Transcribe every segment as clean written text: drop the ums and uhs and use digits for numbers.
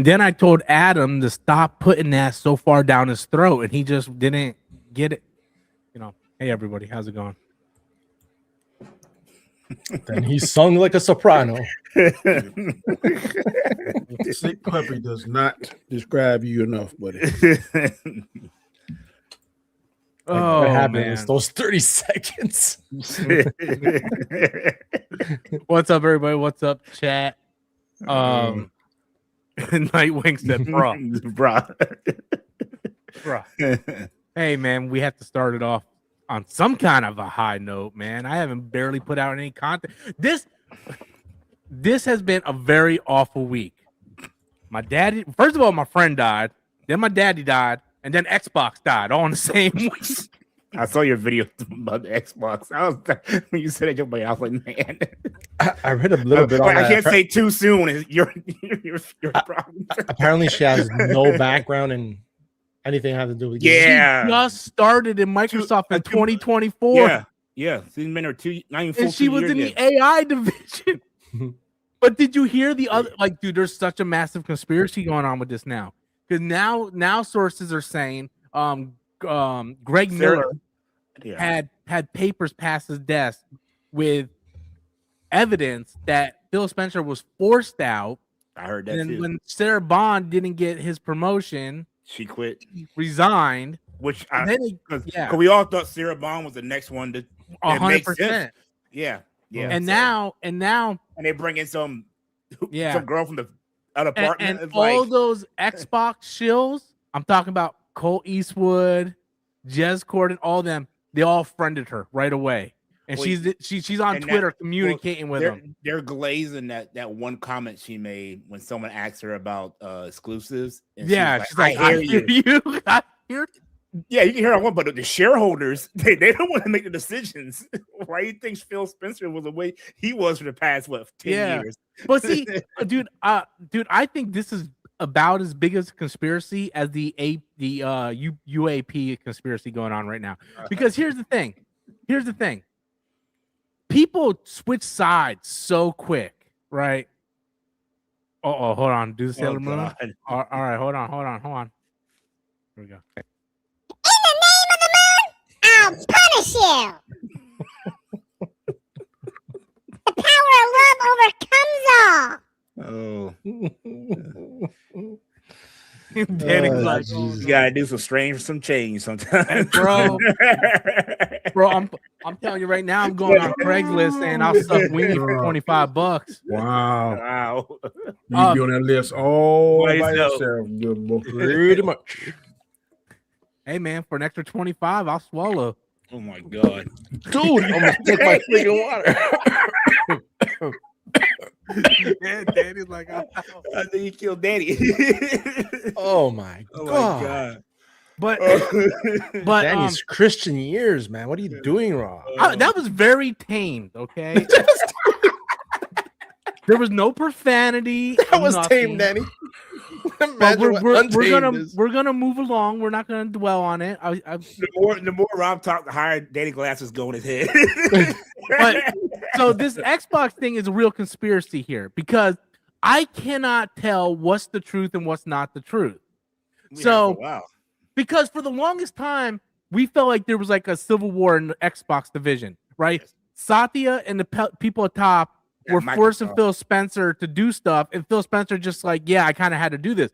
And then I told Adam to stop putting that so far down his throat, and he just didn't get it. Hey everybody, how's it going? Then he sung like a soprano. Sick puppy does not describe you enough, buddy. What happened was those 30 seconds. What's up, everybody? What's up, chat? Nightwing said, bruh. Hey, man, we have to start it off on some kind of a high note, man. I haven't barely put out any content. This has been a very awful week. My daddy, first of all, my friend died. Then my daddy died. And then Xbox died all in the same week. I saw your video about the Xbox. When you said it, I was like, man. I read a little bit on I that. can't say too soon. Your problem. Apparently, she has no background in anything having to do with She just started in Microsoft in 2024. Yeah. She's been there not even and she was in the AI division. But did you hear the other? Like, dude, there's such a massive conspiracy going on with this now. Because now sources are saying Greg Miller had papers past his desk with evidence that Phil Spencer was forced out. I heard that and too. When Sarah Bond didn't get his promotion, she quit, resigned. Which because we all thought Sarah Bond was the next one to 100%. Yeah. And now they bring in some girl from the other partner. And all those Xbox shills, I'm talking about Colt Eastwood, Jez Corden, all of them, they all friended her right away. And she's on Twitter communicating with them. They're glazing that one comment she made when someone asked her about exclusives. And she's like, I hear you. I hear you. Yeah, you can hear one, but the shareholders, they don't want to make the decisions. Why do you think Phil Spencer was the way he was for the past 10 years? But see, dude, I think this is about as big as a conspiracy as the UAP conspiracy going on right now. Because here's the thing. People switch sides so quick, right? Hold on. Do the Sailor Moon. All right, hold on. Here we go. In the name of the moon, I'll punish you. The power of love overcomes all. Oh. Danny's like, you gotta do some change sometimes, bro. I'm telling you right now, I'm going on Craigslist and I'll suck weenie for $25. Wow. You be on that list all by yourself, good boy. Pretty much. Hey man, for an extra 25, I'll swallow. Oh my god, dude! I'm gonna take my freaking water. Yeah, Danny's like, I think you killed Danny. Oh my god! But Danny's Christian years, man. What are you doing wrong? That was very tamed. Okay, there was no profanity. That was tame, Danny. We're gonna move along. We're not gonna dwell on it. The more Rob talked, the higher Danny glasses go in his head. But so this Xbox thing is a real conspiracy here because I cannot tell what's the truth and what's not the truth. Because for the longest time we felt like there was like a civil war in the Xbox division, right? Yes. Satya and the people at top were forcing Phil Spencer to do stuff, and Phil Spencer just like, yeah, I kind of had to do this.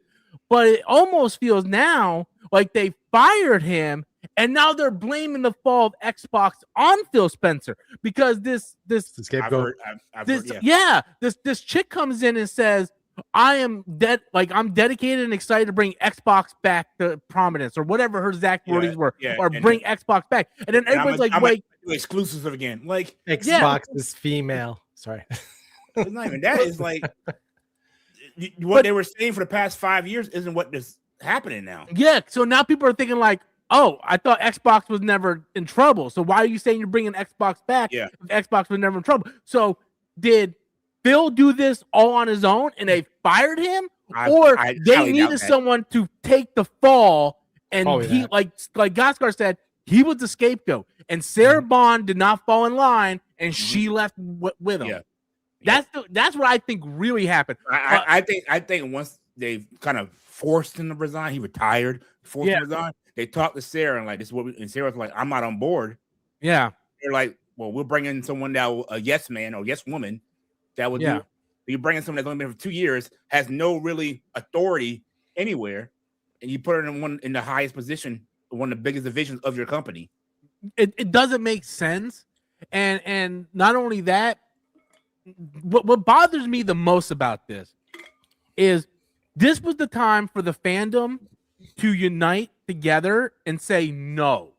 But it almost feels now like they fired him, and now they're blaming the fall of Xbox on Phil Spencer because this scapegoat. This chick comes in and says, I'm dedicated and excited to bring Xbox back to prominence, or whatever her exact wordings were, or bring Xbox back. And then everybody's like, exclusives again. Like Xbox is female. Sorry. It's not even that. It's like what they were saying for the past 5 years isn't what is happening now. Yeah. So now people are thinking like, oh, I thought Xbox was never in trouble. So why are you saying you're bringing Xbox back? Yeah. If Xbox was never in trouble. So did Phil do this all on his own and they fired him? Or they needed someone to take the fall, and he like Gaiskar said, he was the scapegoat, and Sarah Bond did not fall in line, and she left with him. Yeah. That's what I think really happened. I think they kind of forced him to resign. He retired, forced him to resign. They talked to Sarah and like, this is what and Sarah was like, I'm not on board. Yeah. They're like, well, we'll bring in someone that a yes man or yes woman that would do. You bring in someone that's only been for 2 years, has no really authority anywhere, and you put her in the highest position, one of the biggest divisions of your company. It doesn't make sense. And not only that, what bothers me the most about this is this was the time for the fandom to unite together and say no.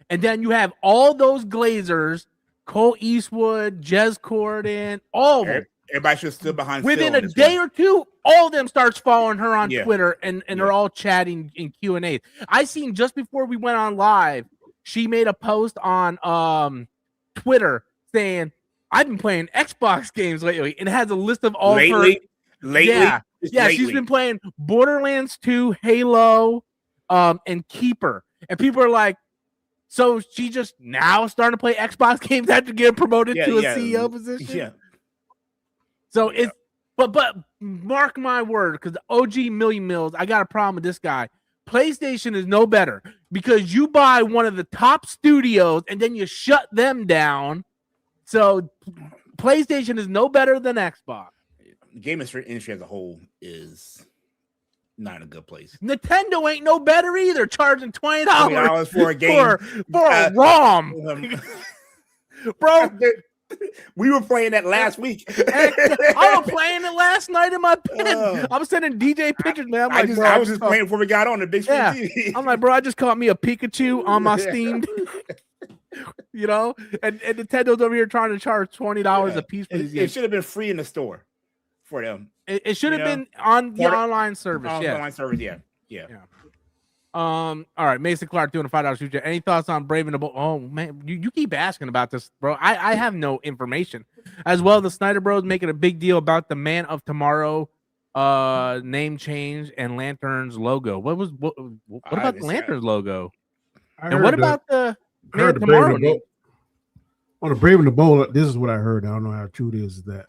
And then you have all those Glazers, Cole Eastwood, Jez Corden, all of them. Everybody should have stood behind within a day or two. All of them starts following her on Twitter and they're all chatting in Q&A. I seen just before we went on live, she made a post on Twitter saying, I've been playing Xbox games lately, and it has a list of all lately. She's been playing Borderlands 2, Halo, and Keeper. And people are like, so she just now starting to play Xbox games after getting promoted to a CEO position? Yeah. So it's but mark my word, because the OG Million Mills, I got a problem with this guy. PlayStation is no better because you buy one of the top studios and then you shut them down. So PlayStation is no better than Xbox. The game industry as a whole is not in a good place. Nintendo ain't no better either, charging $20 for a game for a ROM. Bro, we were playing that last week. I was playing it last night in my bed. I was sending DJ pictures, man. I was just playing before we got on the big screen TV. I'm like, bro, I just caught me a Pikachu on my Steam. You know, and Nintendo's over here trying to charge $20 a piece for these games. It should have been free in the store for them. It should have been on the online service. Online service, yeah. All right, Mason Clark doing a $5 super chat. Any thoughts on Brave and the Bold? Oh man, you keep asking about this, bro. I have no information. As well, the Snyder Bros making a big deal about the Man of Tomorrow name change and Lantern's logo. What about the Lantern's logo? And what about the Man of Tomorrow? On the Brave and the Bold, this is what I heard. I don't know how true it is. That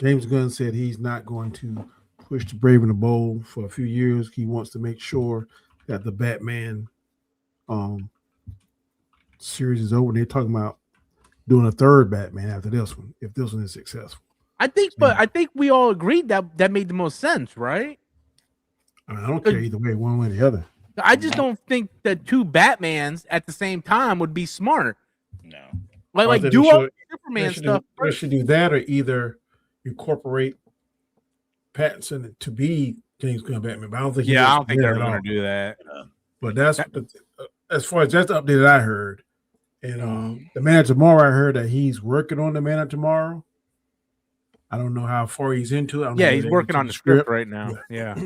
James Gunn said he's not going to push the Brave and the Bold for a few years. He wants to make sure that the Batman series is over. They're talking about doing a third Batman after this one, if this one is successful. I think we all agreed that made the most sense, right? I mean, I don't care either way, one way or the other. I just don't think that two Batmans at the same time would be smart. No. Like do all Superman stuff. They should do that, or either incorporate Pattinson to be James Gunn Batman. But I don't think they're going to do that. But that's as far as that's the update that I heard. And the Man of Tomorrow, I heard that he's working on the Man of Tomorrow. I don't know how far he's into it. He's working on the script right now. Yeah.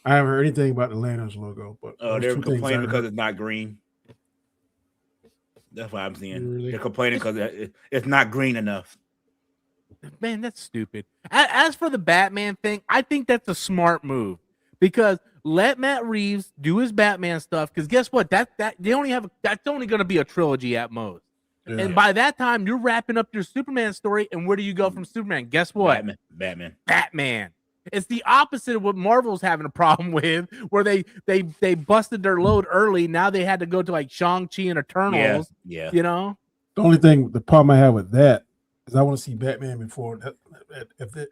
I haven't heard anything about the Lanterns logo, but they're complaining because it's not green. That's what I'm seeing. Really? They're complaining because it's not green enough. Man, that's stupid. As for the Batman thing, I think that's a smart move because let Matt Reeves do his Batman stuff. Because guess what? That's only going to be a trilogy at most. Yeah. And by that time, you're wrapping up your Superman story. And where do you go from Superman? Guess what? Batman. It's the opposite of what Marvel's having a problem with, where they busted their load early. Now they had to go to like Shang-Chi and Eternals. Yeah. You know? The problem I have with that is I want to see Batman before.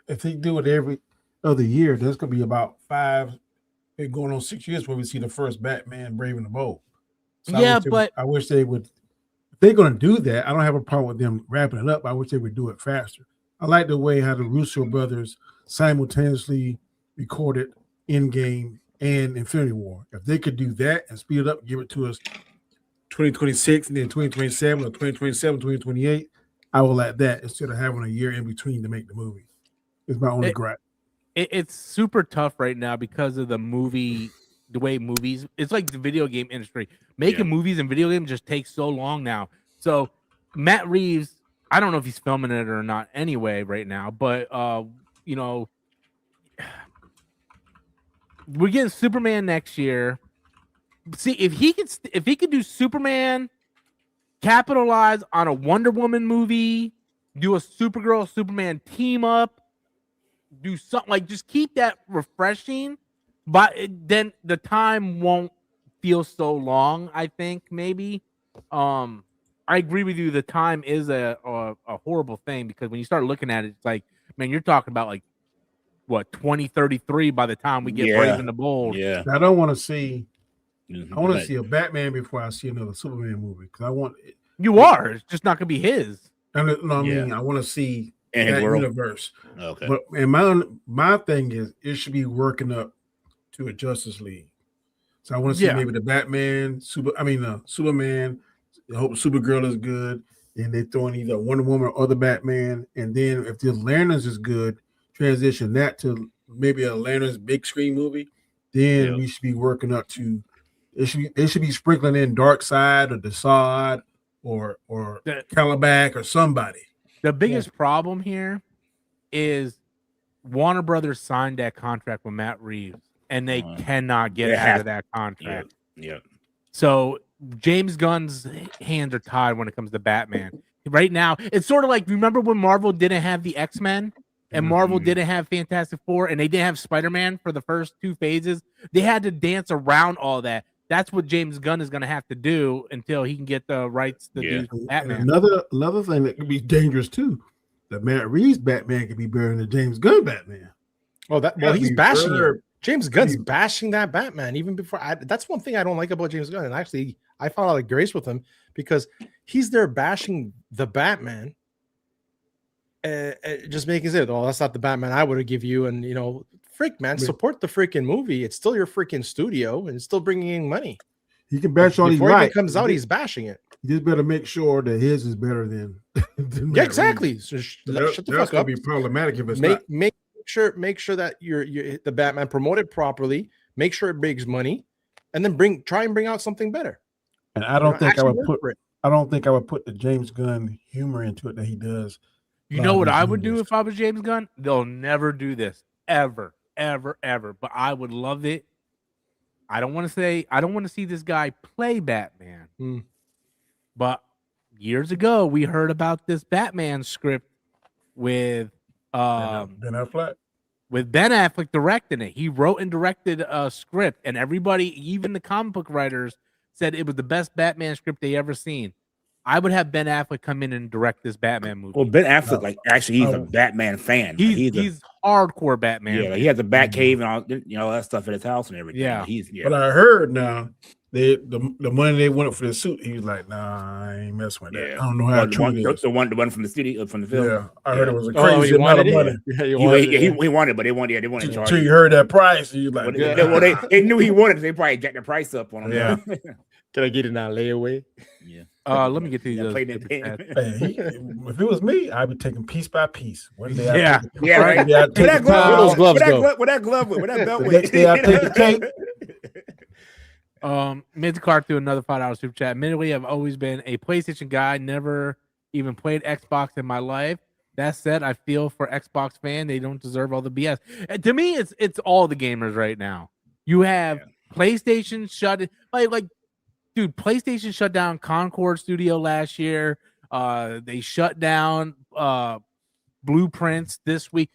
If they do it every other year, there's going to be about 5, going on 6 years where we see the first Batman Brave and the Bold. So I wish they would. If they're going to do that, I don't have a problem with them wrapping it up. I wish they would do it faster. I like the way how the Russo brothers simultaneously recorded Endgame and Infinity War. If they could do that and speed it up and give it to us 2026 and then 2027 or 2027, 2028, I will like that instead of having a year in between to make the movie. It's my only gripe. It's super tough right now because of the way movies, it's like the video game industry. Making movies and video games just takes so long now. So Matt Reeves, I don't know if he's filming it or not anyway right now, but we're getting Superman next year. See, if he could do Superman, capitalize on a Wonder Woman movie, do a Supergirl Superman team up, do something like just keep that refreshing, but then the time won't feel so long. I think maybe. I agree with you. The time is a horrible thing because when you start looking at it, it's like, man, you're talking about like what 2033 by the time we get Brave and the Bold. Yeah, I don't want to see. I want to see a Batman before I see another Superman movie because I want. It's just not gonna be his. I mean, I want to see in that his world. universe. Okay, But and my thing is, it should be working up to a Justice League. So I want to see maybe the Batman, Superman. I hope Supergirl is good, and they throw in either Wonder Woman or the Batman. And then if the Lanterns is good, transition that to maybe a Lanterns big screen movie. Then we should be working up to. They should be sprinkling in Darkseid or Desaad or Calabac or somebody. The biggest problem here is Warner Brothers signed that contract with Matt Reeves, and they cannot get out of that contract. Yeah. So James Gunn's hands are tied when it comes to Batman. Right now, it's sort of like, remember when Marvel didn't have the X-Men and Marvel didn't have Fantastic Four and they didn't have Spider-Man for the first 2 phases? They had to dance around all that. That's what James Gunn is going to have to do until he can get the rights to do Batman. And another thing that could be dangerous too, the Matt Reeves Batman could be better than the James Gunn Batman. He's bashing it. James Gunn's bashing that Batman even before. That's one thing I don't like about James Gunn. And actually, I found out like grace with him because he's there bashing the Batman, just making it. Oh, that's not the Batman I would have give you. And freak man, support the freaking movie. It's still your freaking studio and it's still bringing in money. He can bash all before it comes out. He's bashing it. You just better make sure that his is better than. Exactly. So shut the fuck up. Gonna be problematic if it's not. Make sure that you're the Batman promoted properly. Make sure it brings money, and then try and bring out something better. And I don't think I would put the James Gunn humor into it that he does. You know what I would do if I was James Gunn? They'll never do this ever. But I would love it. I don't want to see this guy play Batman. But years ago, we heard about this Batman script with Ben Affleck. With Ben Affleck directing it. He wrote and directed a script, and everybody, even the comic book writers, said it was the best Batman script they ever seen. I would have Ben Affleck come in and direct this Batman movie. Well, Ben Affleck, he's a Batman fan. He's hardcore Batman. Yeah, he has a Batcave and all that stuff at his house and everything. Yeah. But I heard now the money they wanted for the suit, he was like, "Nah, I ain't messing with that. Yeah. I don't know how true it is." The one from the studio, from the film. Yeah, I heard it was a crazy amount of money. He wanted, but they wanted to charge. Until you heard that price, you like, they knew he wanted it. They probably jacked the price up on him. Yeah. Can I get it now? Layaway. Yeah. Let me get to these. If it was me, I'd be taking piece by piece. One day, right. Where that glove with? Where that belt with? Next day, I take the tape. Midcard through another $5 super chat. Admittedly, I've always been a PlayStation guy. Never even played Xbox in my life. That said, I feel for Xbox fan, they don't deserve all the BS. To me, it's all the gamers right now. You have PlayStation shut it, like dude. PlayStation shut down Concord Studio last year. They shut down Blueprints this week.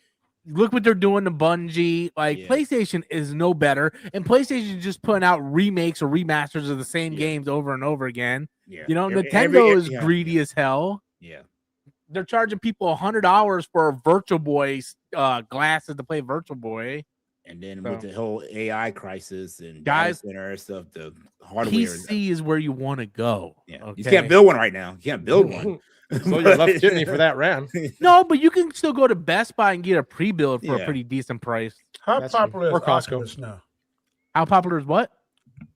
Look what they're doing to Bungie. PlayStation is no better, and PlayStation is just putting out remakes or remasters of the same games over and over again. Yeah. Nintendo is greedy as hell. Yeah, they're charging people $100 for a Virtual Boy glasses to play Virtual Boy. And then with the whole AI crisis and guys, center stuff, the hardware PC is where you want to go. Yeah, okay? You can't build one right now. You can't build one. So you left Jimmy for that RAM. No, but you can still go to Best Buy and get a pre-build for a pretty decent price. How popular is Oculus now? How popular is what?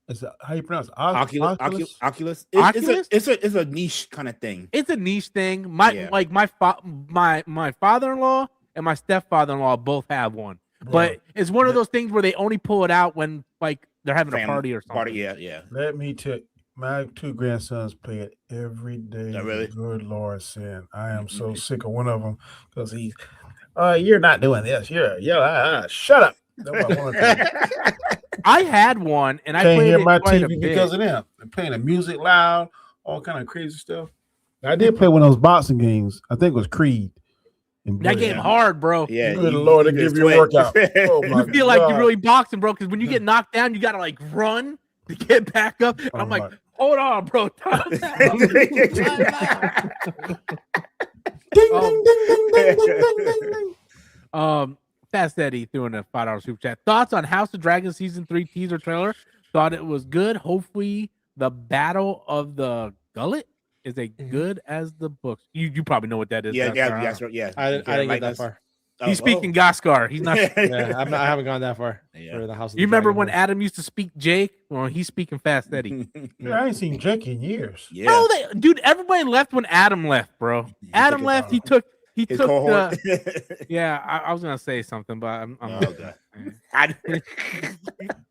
Is that how you pronounce it? Oculus? It's a niche kind of thing. It's a niche thing. My father-in-law and my stepfather-in-law both have one. But it's one of those things where they only pull it out when they're having a party or something. Yeah. Let me tell you, my 2 grandsons play it every day. Oh, really? Good Lord, sin. I am so sick of one of them because he's, you're not doing this. Shut up. I had one and I can't played hear it my quite TV because of them. They're playing the music loud, all kind of crazy stuff. I did play one of those boxing games. I think it was Creed. That game hard, bro. Yeah, good Lord, they give you a workout. Oh my You feel like God. you're really boxing, bro. Because when you get knocked down, you gotta like run to get back up. And I'm like, hold on, bro. Ding, ding, ding, ding, ding, ding, ding, ding. Fast Eddie threw in a $5 super chat. Thoughts on House of Dragons season 3 teaser trailer? Thought it was good. Hopefully, the Battle of the Gullet is as good as the books. You probably know what that is. Yeah. I didn't get that far. He's speaking Gaiskar. He's not. I haven't gone that far. Yeah. For the House of You the remember Dragon when one. Adam used to speak Jake? Well, he's speaking Fast Eddie. Yeah, I ain't seen Jake in years. Yeah. Bro, dude, everybody left when Adam left, bro. Adam left. He took His the. cohort. Yeah, I was gonna say something, but I'm Oh, God.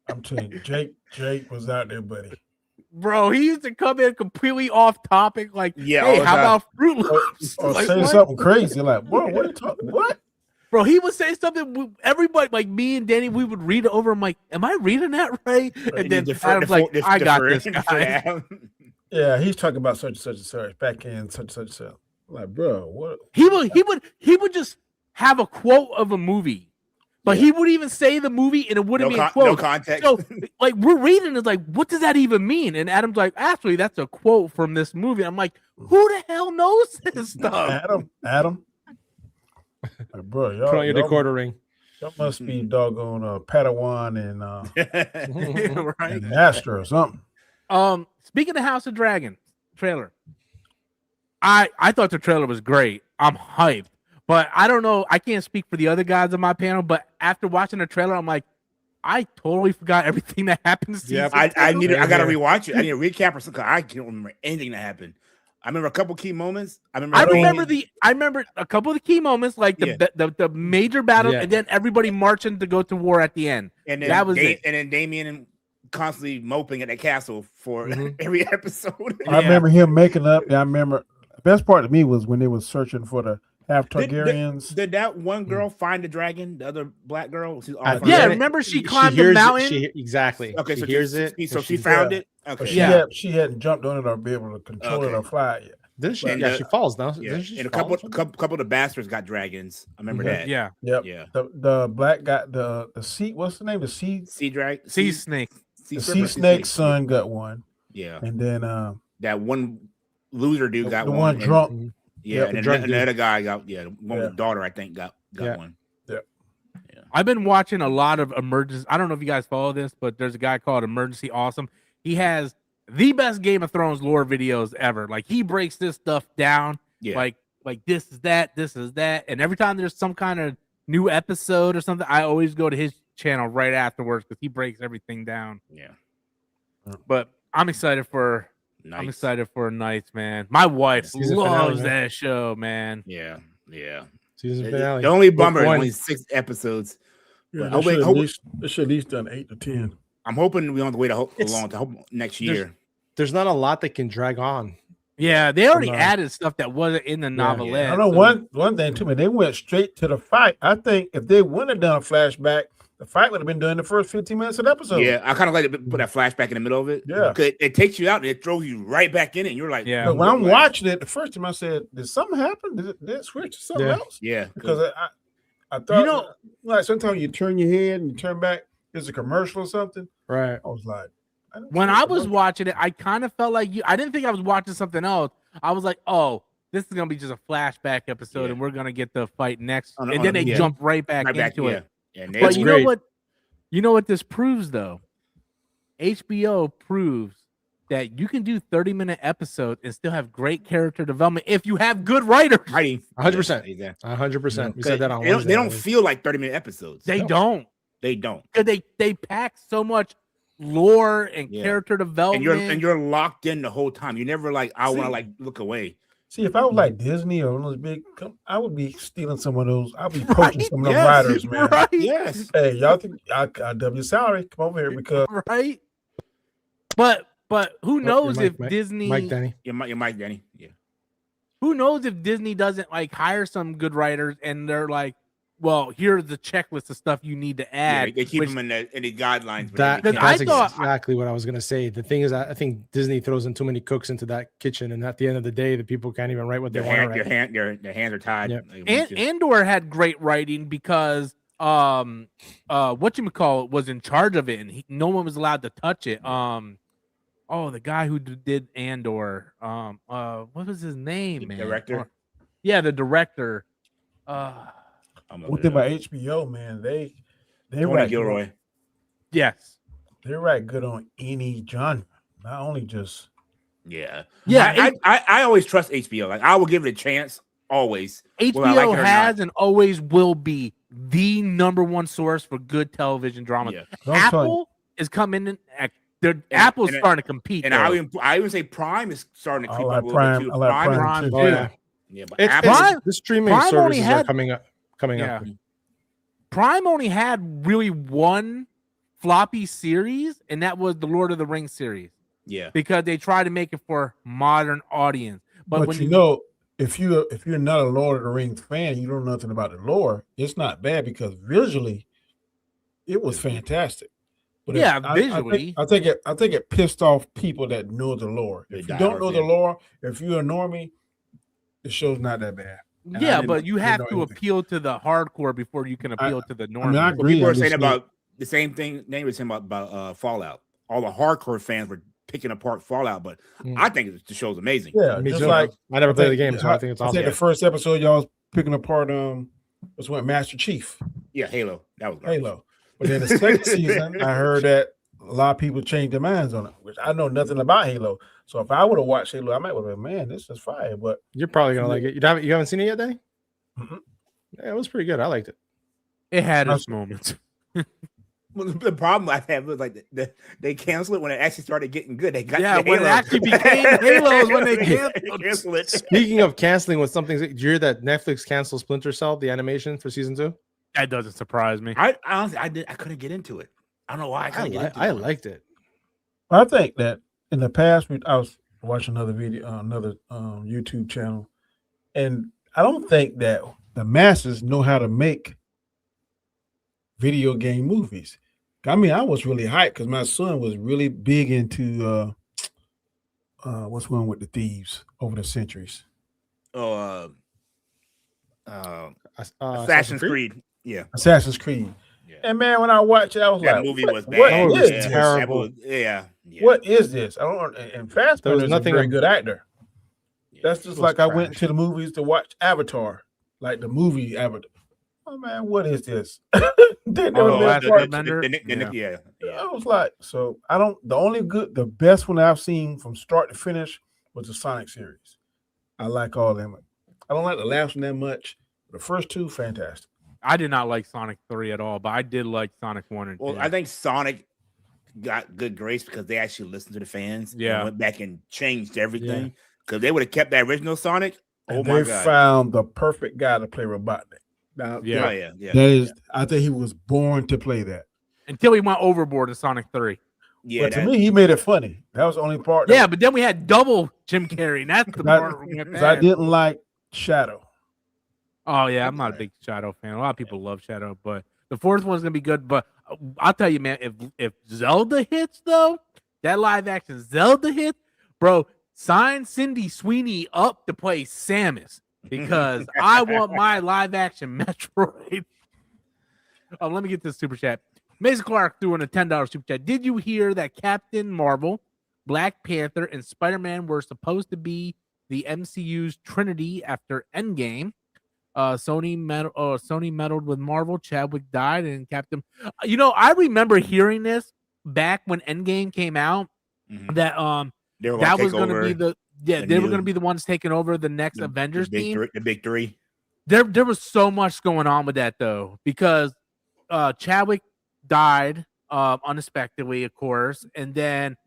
I'm telling you, Jake was out there, buddy. bro, he used to come in completely off topic, like, Yeah, hey, all the how time. about Fruit Loops? Or Like, say what? something crazy, like, bro, what are you talking? What? Bro, he would say something. Everybody, like me and Danny, we would read it over. I'm like, am I reading that right? And then Adam's like, I got this guy. Yeah, he's talking about such and such and such back in such and such. Like, bro, what? He would just have a quote of a movie, but he wouldn't even say the movie, and it wouldn't be a quote. No context. So, like, we're reading, it's like, what does that even mean? And Adam's like, actually, that's a quote from this movie. I'm like, who the hell knows this stuff? Adam. Like, bro, y'all, Put on your y'all- decoder ring. Y'all must be doggone Padawan Right. and Master or something. Speaking of House of Dragon trailer, I thought the trailer was great. I'm hyped, but I don't know. I can't speak for the other guys on my panel, but after watching the trailer, I'm like, I totally forgot everything that happened. Yep. I gotta rewatch it. I need a recap or something. I can't remember anything that happened. I remember a couple key moments. I remember a couple of the key moments, like the major battle, and then everybody marching to go to war at the end. And then that was it. And then Damien constantly moping at that castle for every episode. I remember him making up. Yeah, I remember. The best part to me was when they was searching for the half Targaryens. Did that one girl find the dragon? The other black girl? Yeah, remember she climbed the mountain. Exactly. Okay, she so hears it. So she found it. Okay. She hadn't jumped on it or be able to control it or fly it yet. Didn't she? And she falls now. Yeah. And a couple of the bastards got dragons. I remember that. Yeah. Yep. Yeah. The black got the sea. What's the name? The sea snake. The sea snake's son got one. Yeah. And then that one loser dude got the one. drunk. Yeah, and another guy got the one with daughter, I think, got one. Yeah. I've been watching a lot of emergency. I don't know if you guys follow this, but there's a guy called Emergency Awesome. He has the best Game of Thrones lore videos ever. Like, he breaks this stuff down. Yeah. Like this is that, and every time there's some kind of new episode or something, I always go to his channel right afterwards because he breaks everything down. Yeah. But I'm excited for. Nice. I'm excited for Nights, man. My wife Season loves finale, that show, man. Yeah. Season finale. The only bummer is only 6 episodes. Yeah, But they should at least done 8 to 10. I'm hoping we don't have to wait a long time next year. There's not a lot that can drag on. Yeah, they already added stuff that wasn't in the novelette. I know one thing too, man. They went straight to the fight. I think if they wouldn't have done a flashback, the fight would have been done the first 15 minutes of the episode. Yeah, I kind of like to put that flashback in the middle of it. Yeah. Because it takes you out and it throws you right back in it. And you're like, yeah. But when I'm watching it, the first time I said, "Did something happen? Did it switch to something else?" Yeah. Because I thought, like sometimes you turn your head and you turn back, there's a commercial or something. Right. I was like, When I was watching it, I kind of felt like I didn't think I was watching something else. I was like, oh, this is gonna be just a flashback episode, and we're gonna get the fight next. And then they jump right back into it. Yeah. But you know what? You know what this proves, though? HBO proves that you can do 30-minute episodes and still have great character development if you have good writers. 100%. 100%. We said that on They don't feel like 30-minute episodes. They don't. They don't. Because they pack so much lore and character development. And you're locked in the whole time. You never like, I want to like look away. See, if I was like Disney or one of those big, I would be stealing some of those. I'd be poaching some of those writers, man. Right? Yes. Hey, y'all think I double your salary? Come over here because right. But who knows if Disney? Mike Denny. You're Mike Denny. Yeah. Who knows if Disney doesn't like hire some good writers and they're like, well, here's the checklist of stuff you need to add. They keep them in the guidelines. That's I thought- exactly what I was gonna say. The thing is, I think Disney throws in too many cooks into that kitchen, and at the end of the day, the people can't even write what they want to write. Their hands are tied. Yep. And Andor had great writing because whatchamacallit was in charge of it, and no one was allowed to touch it. The guy who did Andor, what was his name, man? Director? Yeah, the director. One thing about HBO, man, they Tony write Gilroy. good, Yes. they write good on any genre, not only just. Yeah. Yeah. I always trust HBO. Like I will give it a chance always. HBO has and always will be the number one source for good television drama. Yeah. Apple is coming in. Apple's starting to compete. And I even say Prime is starting to creep up a little bit too. I like Prime too. Oh, yeah. Yeah, but The streaming Prime services only are coming up. Prime only had really one floppy series, and that was the Lord of the Rings series. Yeah, because they try to make it for modern audience. But when if you're not a Lord of the Rings fan, you don't know nothing about the lore. It's not bad because visually, it was fantastic. But visually, I think it pissed off people that know the lore. If you don't know the lore, if you're a normie, the show's not that bad. And but you have to appeal to the hardcore before you can appeal to the normal. I agree. People are saying about the same thing. They were saying about Fallout. All the hardcore fans were picking apart Fallout, but I think the show's amazing. Yeah, me just too. like I never played the game, so I think it's awesome. I think the first episode y'all was picking apart was what Master Chief. Yeah, Halo. That was Halo. But then the second season, I heard that a lot of people changed their minds on it, which I know nothing about Halo. So if I would have watched Halo, I might have been, man, this is fire. But you're probably gonna like it. You haven't seen it yet, Danny? Mm-hmm. Yeah, it was pretty good. I liked it. It had its moments. Well, the problem I had was like they canceled it when it actually started getting good. They got when it actually became Halos when they canceled it. Speaking of canceling, with something, did you hear that Netflix canceled Splinter Cell, the animation for season 2? That doesn't surprise me. I honestly I couldn't get into it. I don't know why I liked it. I think that in the past, I was watching another video, another YouTube channel, and I don't think that the masses know how to make video game movies. I mean, I was really hyped because my son was really big into what's one with the thieves over the centuries. Assassin's Creed. Yeah, Assassin's Creed. Yeah. And man, when I watched it, I was that like, movie was bad. What is this? Terrible. Yeah. What is this? I don't. And Fassbender is nothing a very good actor. Yeah. That's just like I went to the movies to watch Avatar, like the movie Avatar. Oh man, what is this? I was like, so I don't. The best one I've seen from start to finish was the Sonic series. I like all them. I don't like the last one that much. The first two, fantastic. I did not like Sonic 3 at all, but I did like Sonic 1 and 2. Well, I think Sonic got good grace because they actually listened to the fans. Yeah, and went back and changed everything. Because they would have kept that original Sonic. And they found the perfect guy to play Robotnik. Now, yeah. That is, I think he was born to play that. Until he went overboard in Sonic 3. Yeah, but to me, he made it funny. That was the only part. But then we had double Jim Carrey. And that's the part I didn't like Shadow. Oh yeah, I'm not a big Shadow fan. A lot of people love Shadow, but the fourth one's gonna be good. But I'll tell you, man, if Zelda hits though, that live action Zelda hit, bro, sign Cindy Sweeney up to play Samus because I want my live action Metroid. Let me get this super chat. Mason Clark threw in a $10 super chat. Did you hear that Captain Marvel, Black Panther, and Spider-Man were supposed to be the MCU's Trinity after Endgame? Sony meddled with Marvel. Chadwick died, and Captain. I remember hearing this back when Endgame came out. Mm-hmm. That that was going to be they were going to be the ones taking over the next Avengers team. The big three. There was so much going on with that though, because Chadwick died unexpectedly, of course, and then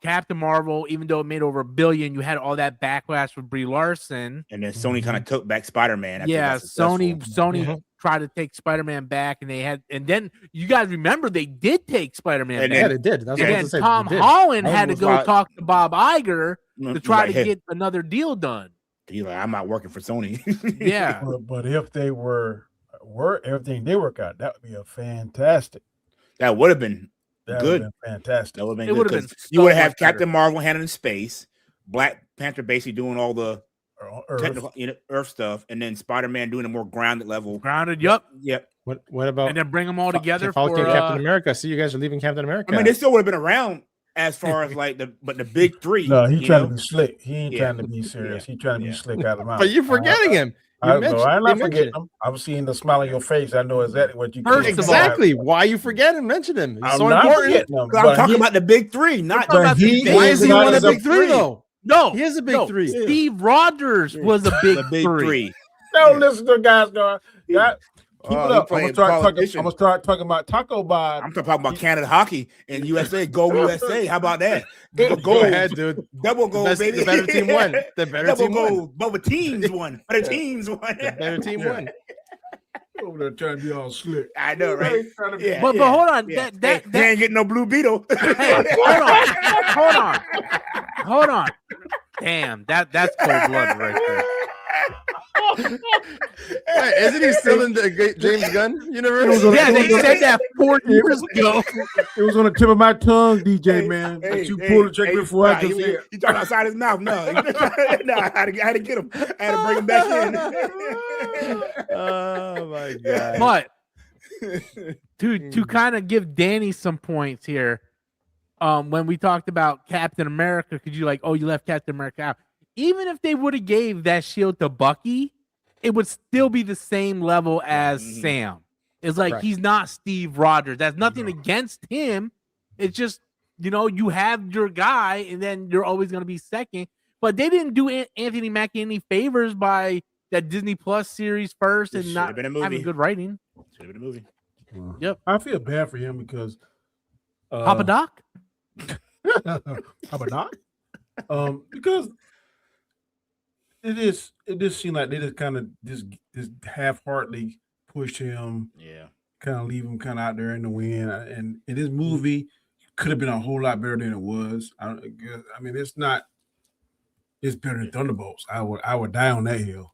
Captain Marvel, even though it made over $1 billion, you had all that backlash with Brie Larson, and then Sony kind of took back Spider-Man. Sony tried to take Spider-Man back, and then you guys remember they did take Spider-Man back. Yeah, they did. That's and then Tom Holland had to go talk to Bob Iger to try to get another deal done. He's like, I'm not working for Sony. Yeah, but if they were everything they work out, that would be a fantastic. That would have been That good. would have been fantastic. That would have It been would good have been because you would so have much Captain better. Marvel handling space, Black Panther basically doing all the Earth. technical Earth stuff, and then Spider-Man doing a more grounded level. Grounded. Yep. Yep. What about And then bring them all together Falcon for and Captain America? See, you guys are leaving Captain America. I mean, they still would have been around as far as like the big three. No, he you trying know? to be slick. He ain't Yeah. trying to be serious. He trying to be slick out of mouth. But you're forgetting him. I'm they not mentioned forgetting it. him. I'm seeing the smile on your face. I know exactly what you. First of all- Exactly. Why you forgetting? Mention him. He's I'm so not important. forgetting him. I'm talking about the big three, not talking about he the Why is is he not one of as the a big three though? No, He is a big three. Steve Rogers was a big, the big three. Don't listen to guys. God, keep it he up. I'm playing gonna start talking about Taco Bar. I'm talking about Canada hockey and USA. Go USA. How about that? Go ahead, dude. Double goal, baby. The better team won. The better Double team goal. won. Both teams won. Better teams won. The better team won. Over there trying to be all slick. I know, right? Yeah, But hold on. yeah. That They ain't getting no Blue Beetle. hey, hold on. Damn, that's cold blooded right there. Hey, isn't he still in the James Gunn universe? Yeah, they said that 4 years ago. It was on the tip of my tongue, DJ man. But you pulled the trigger before I could say it. He talking outside his mouth. No, no, I had to get him. I had to bring him back in. Oh my god! But to kind of give Danny some points here, when we talked about Captain America, because you you left Captain America out. Even if they would have gave that shield to Bucky, it would still be the same level as Sam. It's like he's not Steve Rogers. That's nothing against him. It's just you have your guy, and then you're always going to be second. But they didn't do Anthony Mackie any favors by that Disney Plus series first and not having good writing. Should have been a movie. Yep. I feel bad for him because Papa Doc? Papa Doc? Because it just seemed like they just kind of just half-heartedly pushed him. Yeah. Kind of leave him kind of out there in the wind. And in this movie, could have been a whole lot better than it was. I mean, it's not. It's better than Thunderbolts. I would die on that hill.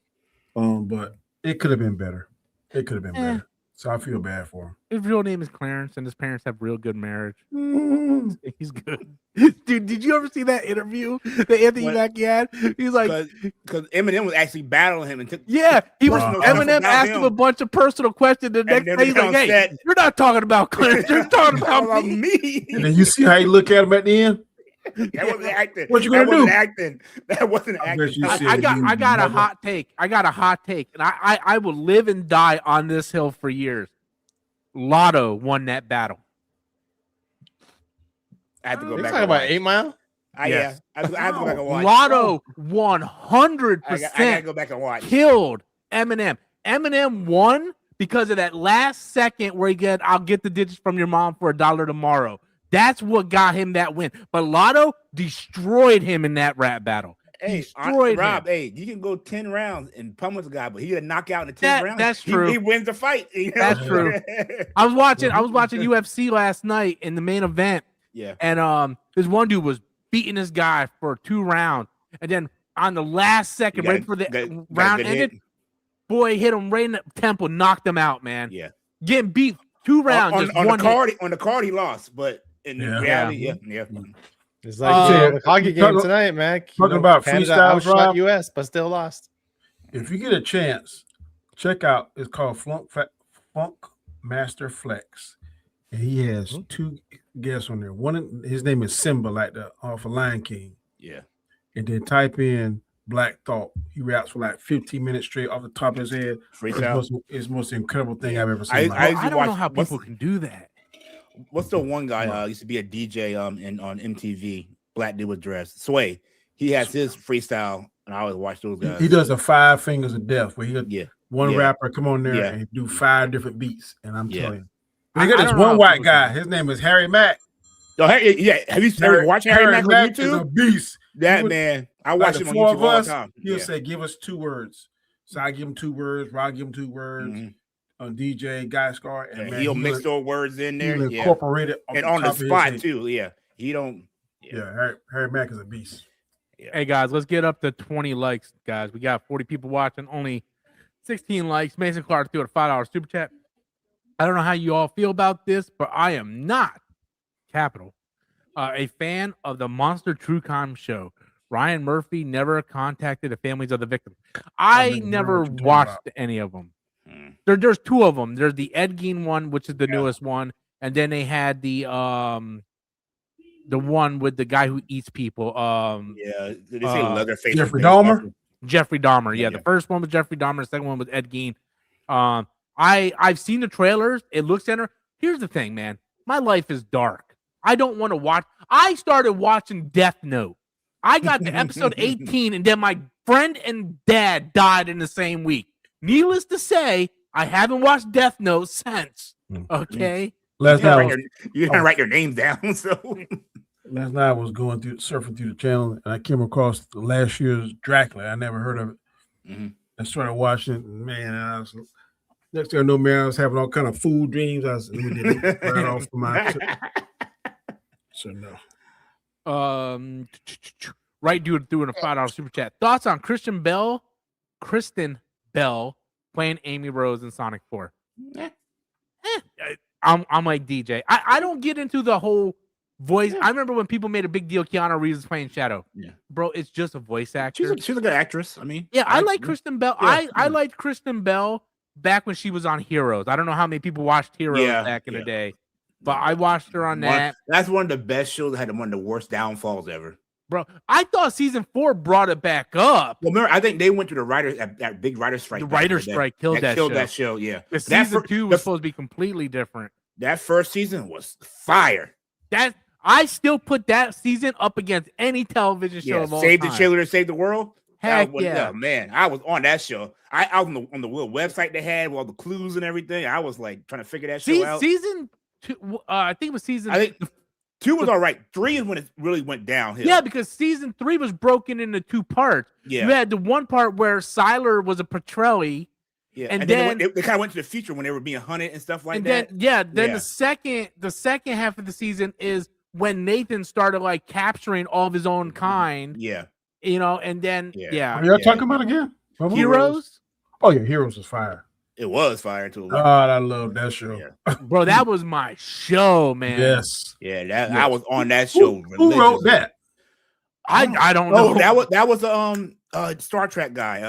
But it could have been better. It could have been better. So I feel bad for him. His real name is Clarence, and his parents have real good marriage. He's good. Dude, did you ever see that interview that Anthony Mackie had? He's like, because Eminem was actually battling him and took he was. Eminem asked him a bunch of personal questions. The next day, he's like, "Hey, you're not talking about Clarence. You're talking about me." And then you see how you look at him at the end. That wasn't acting. What you gonna do? That wasn't acting. I got a hot take. I got a hot take, and I will live and die on this hill for years. Lotto won that battle. I have to go You're back. talking about 8 Mile? Yeah, I have to go back and watch. Lotto I 100% gotta go back and watch. killed Eminem. Eminem won because of that last second where he get, "I'll get the digits from your mom for $1 tomorrow." That's what got him that win. But Lotto destroyed him in that rap battle. Hey, Destroyed Rob, him. hey, you can go 10 rounds and pummel the guy, but he get a knockout in the 10th round. That's true. He wins the fight. You know? That's true. I was watching UFC last night in the main event. Yeah. And this one dude was beating this guy for 2 rounds. And then on the last second, right before the round ended, boy hit him right in the temple, knocked him out, man. Yeah. Getting beat 2 rounds. On the card, he lost, but in reality, yeah. It's like the hockey game tonight, man. Talking about Canada freestyle, outshot Rob. US, but still lost. If you get a chance, check out. It's called Funk Master Flex, and he has 2 guests on there. One, his name is Simba, like the off of Lion King. Yeah. And then type in Black Thought. He raps for like 15 minutes straight off the top of his head. It's the most incredible thing I've ever seen. I don't know how people can do that. What's the one guy used to be a DJ on MTV, black dude with dress, Sway. He has his freestyle, and I always watch those guys. He does a 5 Fingers of Death where he one rapper come on there and do 5 different beats, and I'm telling you, they got this one white guy. His name is Harry Mack. Oh, have you ever watched Harry Mack on YouTube? Is a beast. That man, I watch him on YouTube all the time. He'll say, "Give us 2 words." So I give him 2 words. Rob give him 2 words. DJ Gaiskar, and he'll mix those words in there. He'll incorporate it and on the spot too. Yeah, he don't. Yeah, Harry Mack is a beast. Yeah. Hey guys, let's get up to 20 likes, guys. We got 40 people watching, only 16 likes. Mason Clark threw a $5 super chat. I don't know how you all feel about this, but I am not capital a fan of the Monster True Crime show. Ryan Murphy never contacted the families of the victims. I never watched any of them. There's two of them. There's the Ed Gein one, which is the newest one, and then they had the one with the guy who eats people. Did they say Leatherface? Jeffrey Dahmer. Jeffrey Dahmer. Yeah, the first one was Jeffrey Dahmer. The second one was Ed Gein. I've seen the trailers. It looks center. Here's the thing, man. My life is dark. I don't want to watch. I started watching Death Note. I got to episode 18, and then my friend and dad died in the same week. Needless to say, I haven't watched Death Note since. Okay. Last night you didn't write your name down. So last night I was surfing through the channel, and I came across last year's Dracula. I never heard of it. I started watching it, and man, I was next thing I know, man, I was having all kind of food dreams. I was right off my. So no. Right dude doing a $5 super chat. Thoughts on Kristen Bell playing Amy Rose in Sonic 4? I'm like DJ. I don't get into the whole voice. I remember when people made a big deal Keanu Reeves is playing Shadow. Yeah. Bro, it's just a voice actor. She's a good actress. I mean, I like Kristen Bell. Yeah. I liked Kristen Bell back when she was on Heroes. I don't know how many people watched Heroes back in the day. But I watched her on that. That's one of the best shows that had one of the worst downfalls ever. Bro, I thought season 4 brought it back up. Well, remember, I think they went to the writers that big writer strike. The writer strike killed that show. Yeah. The season 2 was supposed to be completely different. That first season was fire. I still put that season up against any television show of all Save time. the Children, Save the World. Heck yeah. Man, I was on that show. I was on the little website they had with all the clues and everything. I was like trying to figure that show out. Season 2, I think it was season. I think 2 was all right. 3 is when it really went downhill. Yeah, because season 3 was broken into 2 parts. Yeah, you had the one part where Siler was a Petrelli. Yeah, and then they kind of went to the future when they were being hunted and stuff like that. Then the second half of the season is when Nathan started like capturing all of his own kind. Yeah, and then What are y'all talking about again? Heroes? Oh yeah, Heroes was fire. It was fire too. Oh, I love that show. Yeah. Bro, that was my show, man. Yes. Yeah, I was on that show. Who wrote that? I don't know. That was Star Trek guy.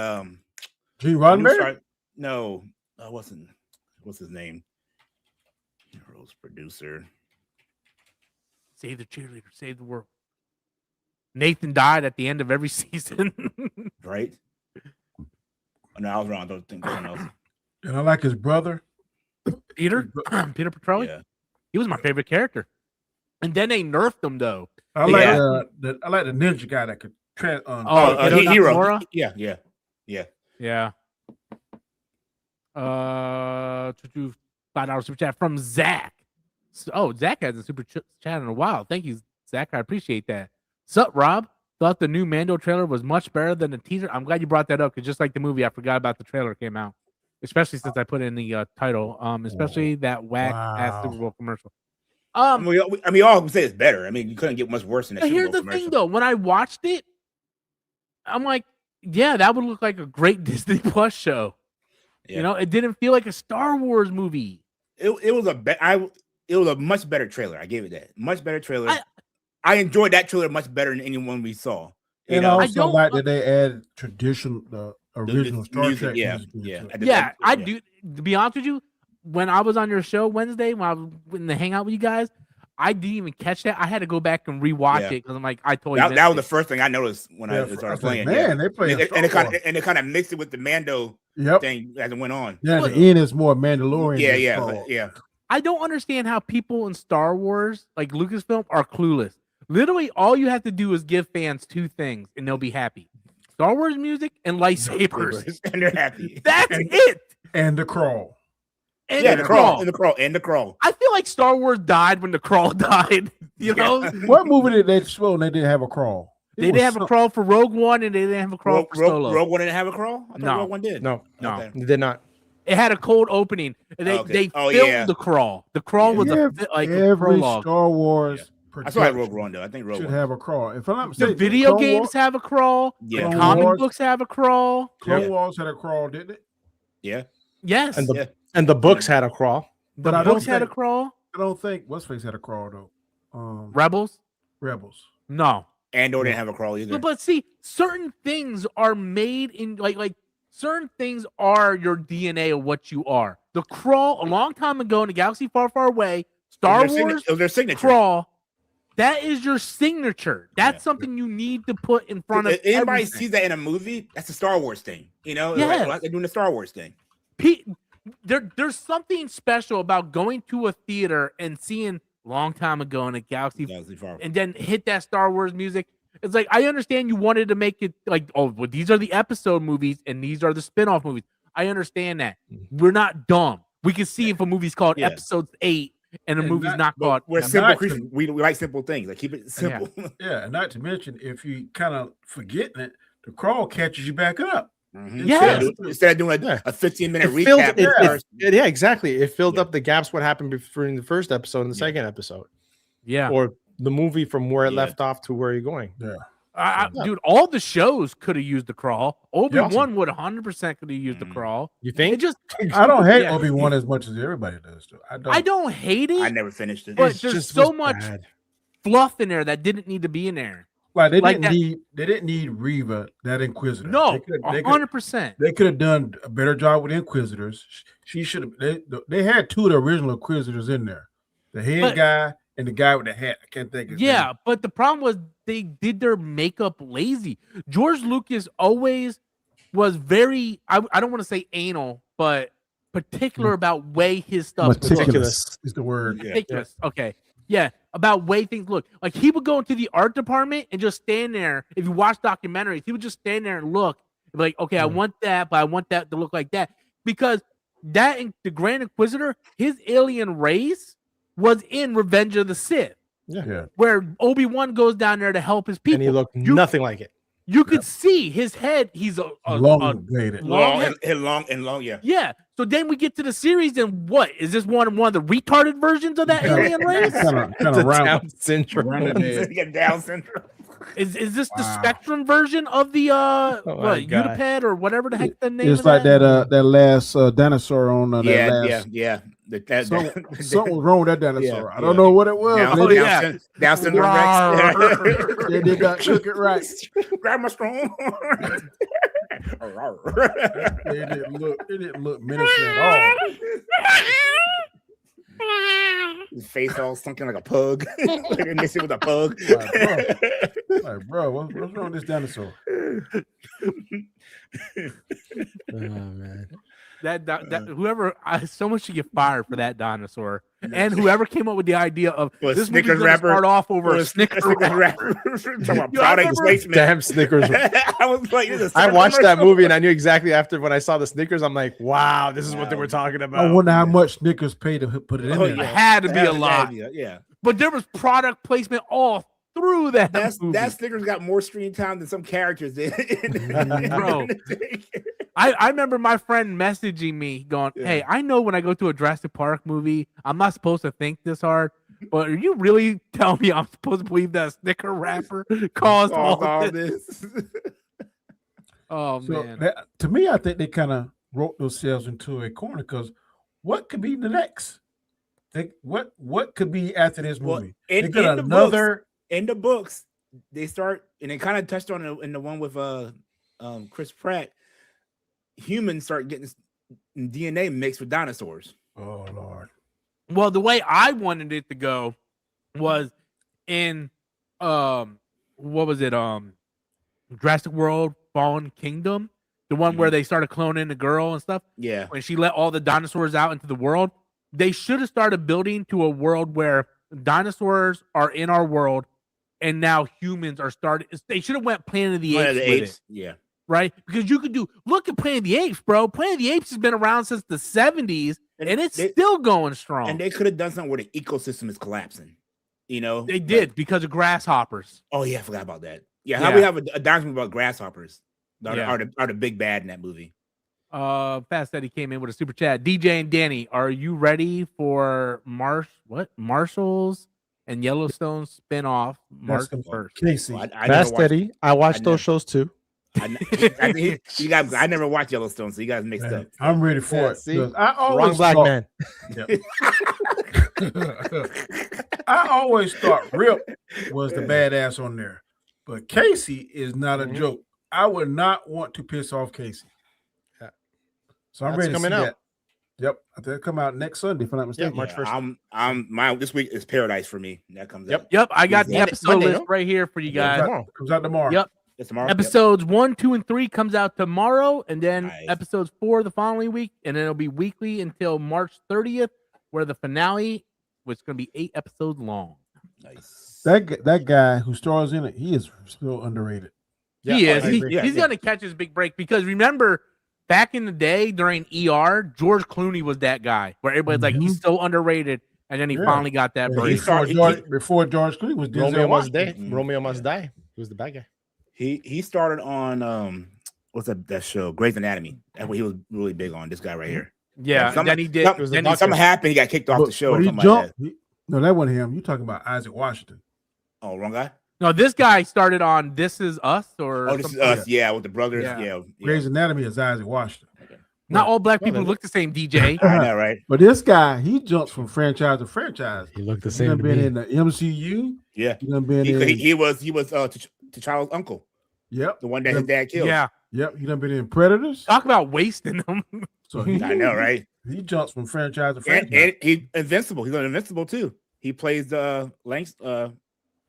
Gene Roddenberry? No, wasn't. What's his name? Heroes producer. Save the cheerleader, save the world. Nathan died at the end of every season. Right? No, I was wrong. I don't think someone else. And I like his brother. Peter Petrelli. Yeah. He was my favorite character. And then they nerfed him though. I like the ninja guy that could Hero. Yeah. To $5 super chat from Zach. Zach hasn't super chat in a while. Thank you, Zach. I appreciate that. Sup, Rob? Thought the new Mando trailer was much better than the teaser. I'm glad you brought that up because just like the movie, I forgot about the trailer came out. Especially since I put in the title. Especially that whack ass Super Bowl commercial. We all say it's better. I mean, you couldn't get much worse than that. Here's the thing, though. When I watched it, I'm like, yeah, that would look like a great Disney Plus show. Yeah. It didn't feel like a Star Wars movie. It was a much better trailer. I gave it that. Much better trailer. I enjoyed that trailer much better than anyone we saw. And I also like that they added the original Star Trek music. Yeah, I do. To be honest with you, when I was on your show Wednesday, when I was in the hangout with you guys, I didn't even catch that. I had to go back and rewatch it because I'm like, I totally that was the first thing I noticed when I started playing. Man, they played and it kind of mixed it with the Mando thing as it went on. Yeah, the end is more Mandalorian. Yeah. I don't understand how people in Star Wars, like Lucasfilm, are clueless. Literally, all you have to do is give fans 2 things, and they'll be happy: Star Wars music and lightsabers, and they're happy. That's it. And the crawl. And the crawl. I feel like Star Wars died when the crawl died. What movie did they show and they didn't have a crawl? They didn't have a crawl for Rogue One, and they didn't have a crawl for Solo. Rogue One didn't have a crawl? I thought Rogue One did. No, okay. It did not. It had a cold opening. They filmed the crawl. The crawl was a prologue. Star Wars. I saw Rogue One though. I think Rogue should One have a crawl. If I'm not mistaken, the video games have a crawl. Yeah. The comic books have a crawl. Clone Wars had a crawl, didn't it? Yeah. Yes. And the books had a crawl. The But books had a crawl. I don't think what's face had a crawl though. Rebels. Or No. didn't have a crawl either. But see, certain things are made in like certain things are your DNA of what you are. The crawl a long time ago in a galaxy far, far away, Star Wars their signature. crawl. That is your signature. That's something you need to put in front of. If anybody everything. sees that in a movie, that's a Star Wars thing. You know, Yes. like they're doing the Star Wars thing. There's something special about going to a theater and seeing long time ago in a galaxy Far. and then hit that Star Wars music. It's like I understand you wanted to make it like, oh, well, these are the episode movies and these are the spin-off movies. I understand that. We're not dumb. We can see if a movie's called Episode 8 and a movie's not called. We're simple creatures. We like simple things. Like keep it simple. Yeah, and not to mention if you kind of forgetting it, the crawl catches you back up. Mm-hmm. Yeah. Instead of doing a 15-minute Filled, recap. yeah, exactly. It filled up the gaps. What happened between the first episode and the second episode? Yeah. Or the movie from where it left off to where you're going. Yeah. Dude, all the shows could have used the crawl. Obi-Wan would 100% could have used the crawl. You think? It just I don't hate Obi-Wan as much as everybody does. I don't hate it. I never finished it. But there's so much fluff in there that didn't need to be in there. Like they didn't need Reva, that Inquisitor. No, 100%. They could have done a better job with Inquisitors. She should have. They had two of the original Inquisitors in there, the head guy and the guy with the hat. I can't think of his name. But the problem was they did their makeup lazy. George Lucas always was very, I don't want to say anal, but particular about way his stuff. Meticulous is the word. Meticulous. Okay. Yeah, about way things look. Like he would go into the art department and just stand there. If you watch documentaries, he would just stand there and look. Like, okay, I want that, but I want that to look like that. Because that the Grand Inquisitor, his alien race was in Revenge of the Sith. Yeah. Where Obi-Wan goes down there to help his people. And he looked nothing like it. You could see his head. He's a long, yeah. Yeah. So then we get to the series, and what is this one of the retarded versions of that alien race? kind of Down syndrome. Down syndrome. Is this the Spectrum version of the Utaped or whatever the heck the name? It's like that last dinosaur on that last. Yeah. Something was wrong with that dinosaur. I don't know what it was. Down syndrome Rex. They did not cook it right. Grab my strong. It didn't look menacing at all. His face all sunken like a pug. Like miss it with a pug. Bro, what's wrong with this dinosaur? Oh man. That whoever someone should get fired for that dinosaur, and whoever came up with the idea of this Snickers movie's wrapper start off over a Snickers wrapper. Talking about product placement. Damn Snickers. I was like, I watched that movie and I knew exactly after when I saw the Snickers. I'm like, wow, this is what they were talking about. I wonder how much Snickers paid to put it in there. It had to be a lot. Yeah, but there was product placement all through that. That Snickers got more screen time than some characters did. Bro. I remember my friend messaging me going, hey, I know when I go to a Jurassic Park movie, I'm not supposed to think this hard, but are you really telling me I'm supposed to believe that a Snicker wrapper caused all this? Oh, so man. To me, I think they kind of wrote themselves into a corner because what could be the next? What could be after this movie? In the books, they start, and they kind of touched on it in the one with Chris Pratt. Humans start getting DNA mixed with dinosaurs. Oh Lord! Well, the way I wanted it to go was in what was it? Jurassic World: Fallen Kingdom, the one where they started cloning the girl and stuff. Yeah, when she let all the dinosaurs out into the world, they should have started building to a world where dinosaurs are in our world, and now humans are starting. They should have went Planet of the Apes. Yeah. Right? Because you could look at Planet of the Apes, bro. Planet of the Apes has been around since the 70s, and it's still going strong. And they could have done something where the ecosystem is collapsing. You know? They did because of grasshoppers. Oh, yeah, I forgot about that. Yeah, how we have a document about grasshoppers are the big bad in that movie. Fast Eddie came in with a super chat. DJ and Danny, are you ready for Marshall's and Yellowstone spinoff March 1st? Casey. Fast Eddie, I watched those shows too. I never watched Yellowstone, so you guys mixed up. I'm ready for it. See? I always Wrong black man. I always thought Rip was the badass on there, but Casey is not a joke. I would not want to piss off Casey. So I'm ready to see that. Yep, they'll come out next Sunday, if I'm not mistaken. March 1st. This week is paradise for me. That comes out. Yep. I got the episode Monday, list right here for you guys. Comes out tomorrow. Yep. It's tomorrow. Episodes 1, 2, and 3 comes out tomorrow, and then episodes 4 the following week, and then it'll be weekly until March 30th, where the finale was going to be 8 episodes long. Nice. That guy who stars in it, he is still underrated. He is. He's going to catch his big break because remember. Back in the day during ER, George Clooney was that guy where everybody's like, he's so underrated. And then he finally got that break. Before George Clooney was Romeo Must Die. Romeo Must Die. He was the bad guy. He started on what's that show? Grey's Anatomy. That's what he was really big on. This guy right here. Yeah. Then he did. Something happened. He got kicked off the show. But he jumped. No, that wasn't him. You talking about Isaac Washington? Oh, wrong guy. No, this guy started on This Is Us or This Is Us. Yeah, with the brothers. Yeah. Grey's Anatomy is Isaac Washington. Okay. Not all black people look the same, DJ. I know, right? But this guy, he jumps from franchise to franchise. He looked the same. He's been in the MCU. Yeah. He was T'Challa's uncle. Yep. The one that his dad killed. Yeah. Yep. He done been in Predators. Talk about wasting them. So I know, right? He jumps from franchise to franchise. And he's Invincible. He's on Invincible too. He plays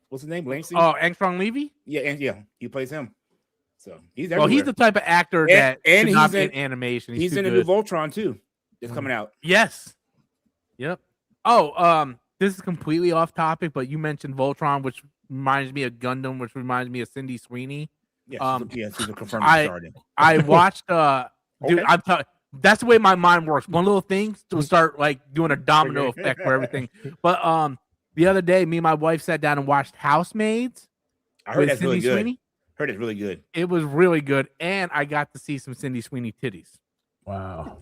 what's his name? Langston? Oh, Armstrong Levy? Yeah, he plays him. So he's everywhere. Well, he's the type of actor that and should he's not be in in animation. He's in the new Voltron too. It's coming out. Yes. Yep. Oh, this is completely off topic, but you mentioned Voltron, which reminds me of Gundam, which reminds me of Cindy Sweeney. She's a confirmed starting. I watched dude, that's the way my mind works. One little thing to start like doing a domino effect for everything. But the other day, me and my wife sat down and watched Housemaids. I heard that's really good. Sweeney. Heard it's really good. It was really good, and I got to see some Cindy Sweeney titties. Wow.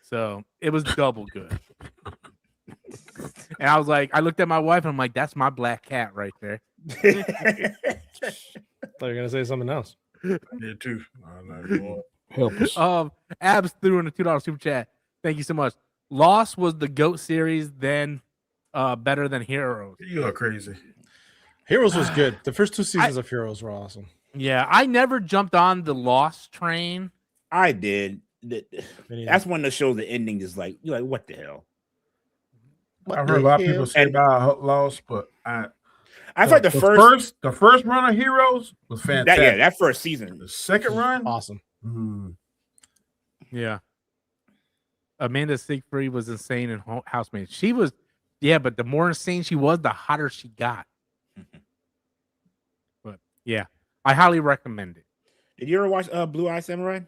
So it was double good. And I was like, I looked at my wife and I'm like, that's my black cat right there. I thought you were gonna say something else. Yeah, too. Help us. Abs threw in a $2 super chat. Thank you so much. Lost was the GOAT series, then better than Heroes. You are crazy. Heroes was good. The first 2 seasons of Heroes were awesome. Yeah, I never jumped on the Lost train. I did. That's one of the shows. The ending is like, you're like, what the hell? I heard a lot of people say about Lost, but I thought the first run of Heroes was fantastic. That first season. The second run, awesome. Yeah. Amanda Siegfried was insane in Housemaid. She was, but the more insane she was, the hotter she got. But yeah, I highly recommend it. Did you ever watch Blue Eye Samurai?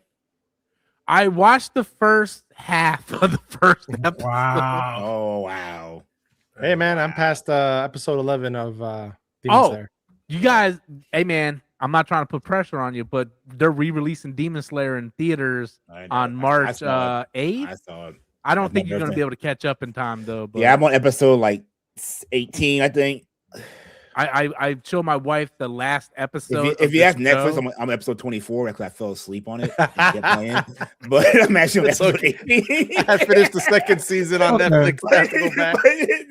I watched the first half of the first episode. Wow. Oh, wow. Hey, man, I'm past episode 11 of Demon Slayer. You guys, hey, man, I'm not trying to put pressure on you, but they're re-releasing Demon Slayer in theaters on March 8th. I saw it. I don't think you're going to be able to catch up in time, though. But yeah, I'm on episode like 18, I think. I showed my wife the last episode. If you ask Netflix, I'm episode 24 because I fell asleep on it. But I'm actually on episode 18. I finished the second season on Netflix. I have to go back.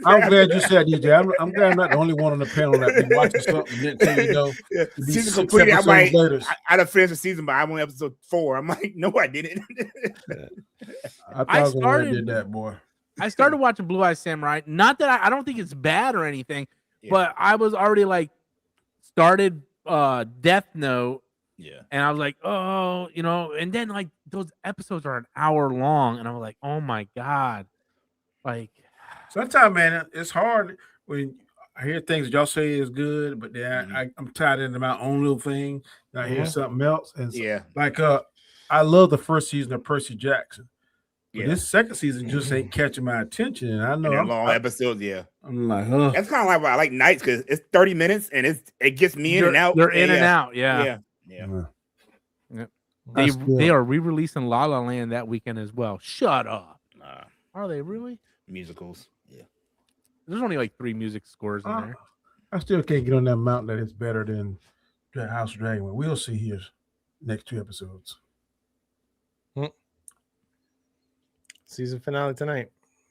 I'm glad you said DJ. I'm glad I'm not the only one on the panel that be watching something until you know. Season completed. I'm like, I'd have finished the season, but I'm on episode 4. I'm like, no, I didn't. I did that, boy. I started watching Blue Eye Samurai. Not that I don't think it's bad or anything. But I was already like started Death Note. Yeah. And I was like, oh, and then like those episodes are an hour long. And I was like, oh my God. Like sometimes, man, it's hard when I hear things y'all say is good, but then I'm tied into my own little thing. And I hear something else. And like I love the first season of Percy Jackson. But this second season just ain't catching my attention. And I know long episodes, I'm like, huh. That's kind of like why I like Nights because it's 30 minutes and it gets me in and out. They're in and out, yeah. They are re-releasing La La Land that weekend as well. Shut up. Are they really? Musicals, yeah. There's only like 3 music scores in there. I still can't get on that mountain that it's better than House of Dragon. We'll see here next 2 episodes. Season finale tonight.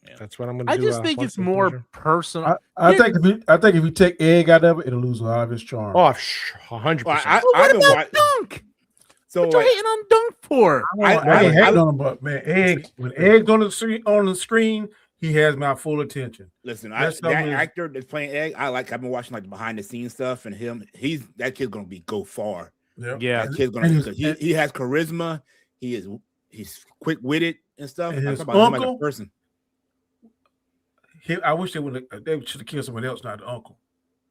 Yeah. That's what I'm going to do. I just think it's more personal. I think if you take Egg out of it, it'll lose a lot of its charm. Oh, 100%. What about Dunk? So what you hating on Dunk for? I ain't hating on him, but man, when Egg's on the screen, he has my full attention. Listen, that actor that's playing Egg, I've been watching like the behind the scenes stuff, and that kid's gonna go far. Yeah. That kid's gonna he has charisma. He's quick witted and stuff. And his about him uncle, as a person. I wish they should have killed someone else, not the uncle.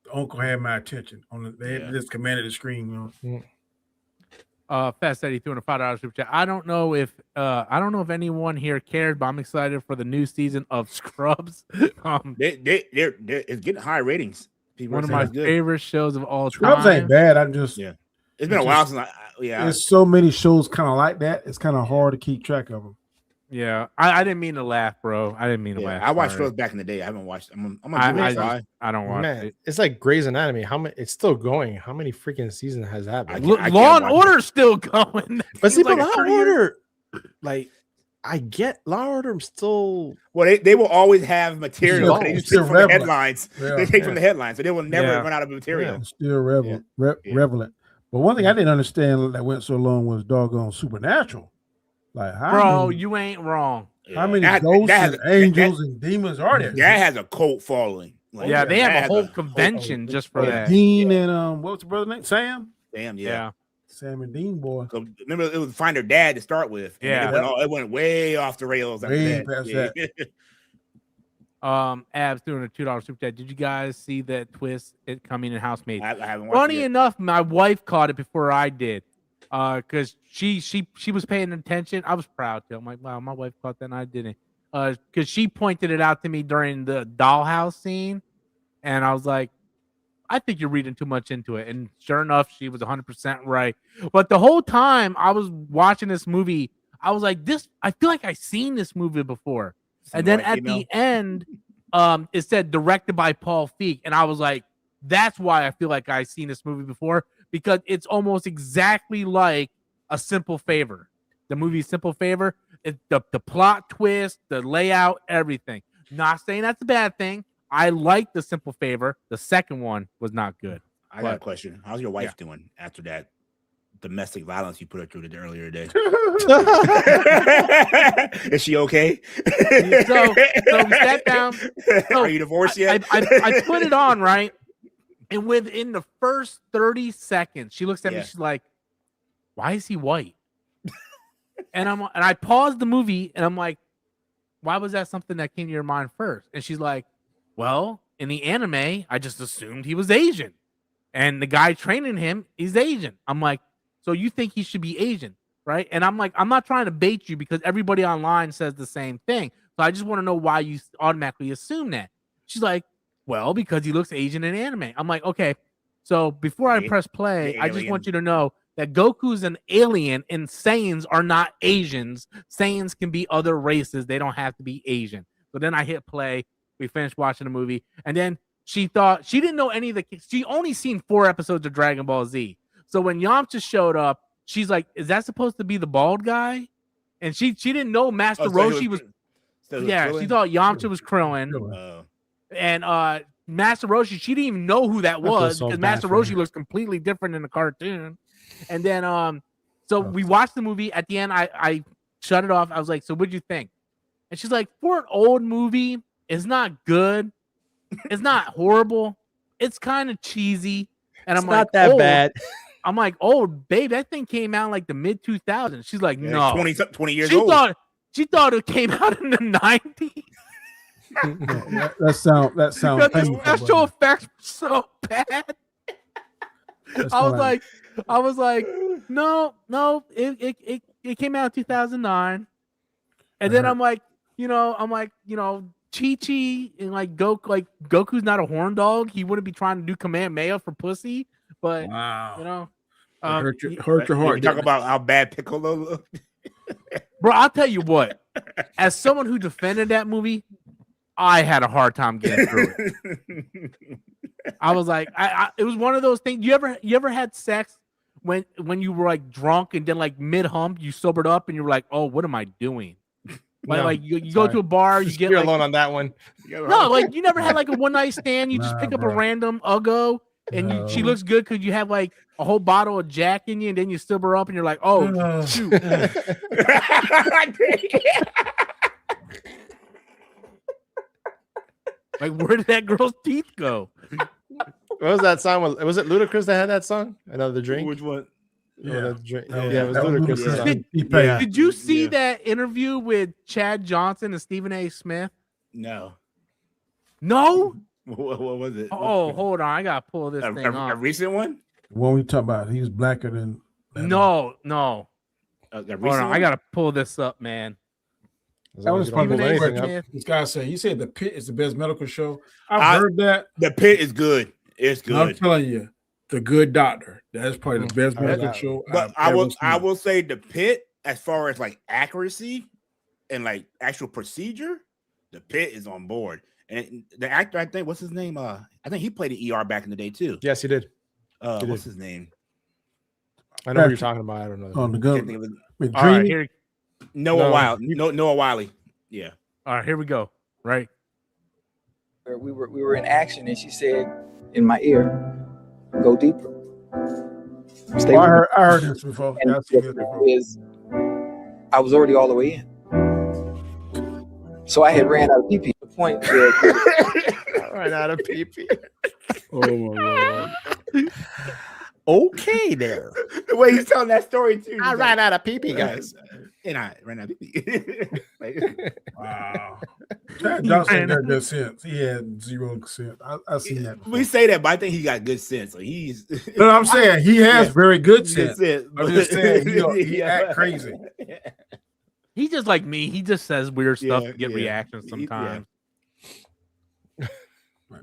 The uncle had my attention they just commanded the screen. Fast Eddie threw in a $5 super chat. I don't know if anyone here cared, but I'm excited for the new season of Scrubs. It's getting high ratings. One of my favorite shows of all time. Scrubs ain't bad. It's been a while since There's so many shows kind of like that. It's kind of hard to keep track of them. Yeah, I didn't mean to laugh, bro. I didn't mean to laugh. I watched Scrubs back in the day. I haven't watched. I don't watch it. It's like Grey's Anatomy. How many? It's still going. How many freaking seasons has that been? Law and Order's still going. But see, Law and Order, like I get Law and Order. I'm still. Well, they will always have material. They just take from the headlines. They take from the headlines, so they will never run out of material. Still relevant. But one thing I didn't understand that went so long was doggone Supernatural. Like, bro, you ain't wrong. How many ghosts and angels and demons are there? That has a cult following. Like, they have a whole convention just for that. Dean and what's the brother's name? Sam. Yeah. Sam and Dean, boy. So remember, it was Find Her Dad to start with. It went way off the rails. Way past that. Abs doing a $2 super chat. Did you guys see that twist coming in Housemaid? I haven't watched Funny enough, my wife caught it before I did. Because she was paying attention. I was proud too. I'm like, wow, my wife caught that and I didn't. Because she pointed it out to me during the dollhouse scene, and I was like, I think you're reading too much into it. And sure enough, she was 100% right. But the whole time I was watching this movie, I was like, I feel like I've seen this movie before. And then at the end, it said directed by Paul Feig, and I was like, that's why I feel like I've seen this movie before. Because it's almost exactly like A Simple Favor. The movie Simple Favor, the plot twist, the layout, everything. Not saying that's a bad thing. I like The Simple Favor. The second one was not good. I got a question. How's your wife doing after that domestic violence you put her through earlier today? Is she okay? So we sat down. Are you divorced yet? I put it on, right? And within the first 30 seconds, she looks at me. She's like, "Why is he white?" and I paused the movie, and I'm like, "Why was that something that came to your mind first?" And she's like, "Well, in the anime, I just assumed he was Asian, and the guy training him is Asian." I'm like, "So you think he should be Asian, right?" And I'm like, "I'm not trying to bait you because everybody online says the same thing. So I just want to know why you automatically assume that." She's like, "Well, because he looks Asian in anime." I'm like, okay. So before I press play, I just want you to know that Goku's an alien and Saiyans are not Asians. Saiyans can be other races. They don't have to be Asian. So then I hit play. We finished watching the movie. And then she thought, she didn't know any of she only seen 4 episodes of Dragon Ball Z. So when Yamcha showed up, she's like, "Is that supposed to be the bald guy?" And she didn't know Master Roshi was she thought Yamcha was Krillin. And Master Roshi, she didn't even know who that was because Master Roshi looks completely different in the cartoon. And then so we watched the movie. At the end, I shut it off. I was like, "So what'd you think?" And she's like, "For an old movie, it's not good. It's not horrible. It's kind of cheesy." And I'm like, not that bad. I'm like, "Oh, babe, that thing came out like the mid 2000s." She's like, "No, 20 years old." She thought it came out in the 90s. that sounds the special effects were so bad. I was like, no, it came out in 2009. And then I'm like, Chi-Chi and like Goku's not a horn dog. He wouldn't be trying to do Kamehameha for pussy, but wow. hurt your heart. Talk about how bad Piccolo looked. Bro, I'll tell you what, as someone who defended that movie, I had a hard time getting through it. I was like, it was one of those things. You ever had sex when you were like drunk and then like mid hump you sobered up and you were like, oh, what am I doing? Like you go to a bar, you get you're like, alone on that one. No, like you never had like a one night stand. You just pick up a random uggo and she looks good because you have like a whole bottle of Jack in you, and then you sober up and you're like, oh shoot. Like, where did that girl's teeth go? What was that song? Was it Ludacris that had that song? Another drink? Which one? Yeah, it was Ludacris. Did you see that interview with Chad Johnson and Stephen A. Smith? No. No? What was it? Oh, hold on. I got to pull this thing off. A recent one? When we talk about he was blacker than. No. Hold on. I got to pull this up, man. That was probably this guy said. He said The Pit is the best medical show. I've heard that. The Pit is good. It's good. I'm telling you, The Good Doctor. That's probably the best medical show. But I will say The Pit, as far as like accuracy and like actual procedure, The Pit is on board. And the actor, I think, what's his name? I think he played the ER back in the day too. Yes, he did. What's his name? I know what you're talking about. I don't know. On the gun. All right, here. Noah Wiley. Yeah. All right, here we go. Right. We were in action, and she said in my ear, "Go deeper." I heard this before. I was already all the way in, so I had ran out of pee-pee. The point where I ran out of pee-pee. Oh my God. Okay, there. The way he's telling that story too. I ran out of pee-pee, guys. And I ran out of pee-pee. Wow. Chad Johnson got good sense. He had 0%. I seen that before. We say that, but I think he got good sense. So he's. No, I'm saying he has very good sense. I'm just saying he act crazy. He's just like me. He just says weird stuff to get reactions sometimes.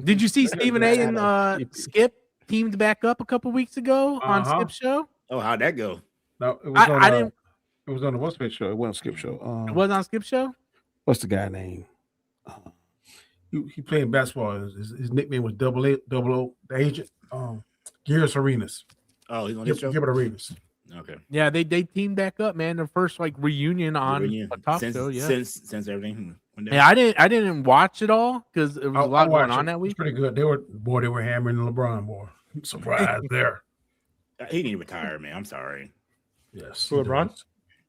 Did you see Stephen A. and Skip teamed back up a couple weeks ago on Skip's show? Oh, how'd that go? No, it was on, it was on the What's Face show. It wasn't Skip show. It was on Skip show? What's the guy name? He played basketball. His nickname was Double O, the agent. Gaiskar Arenas. Oh, he's on this show? Gilbert Arenas. Okay. Yeah, they teamed back up, man. Their first like reunion on a talk show. Yeah, since everything. Yeah, I didn't watch it all because it was a lot going on that week. It was pretty good. They were hammering LeBron, boy. Surprise there. He need to retire, man. I'm sorry. Yes, LeBron.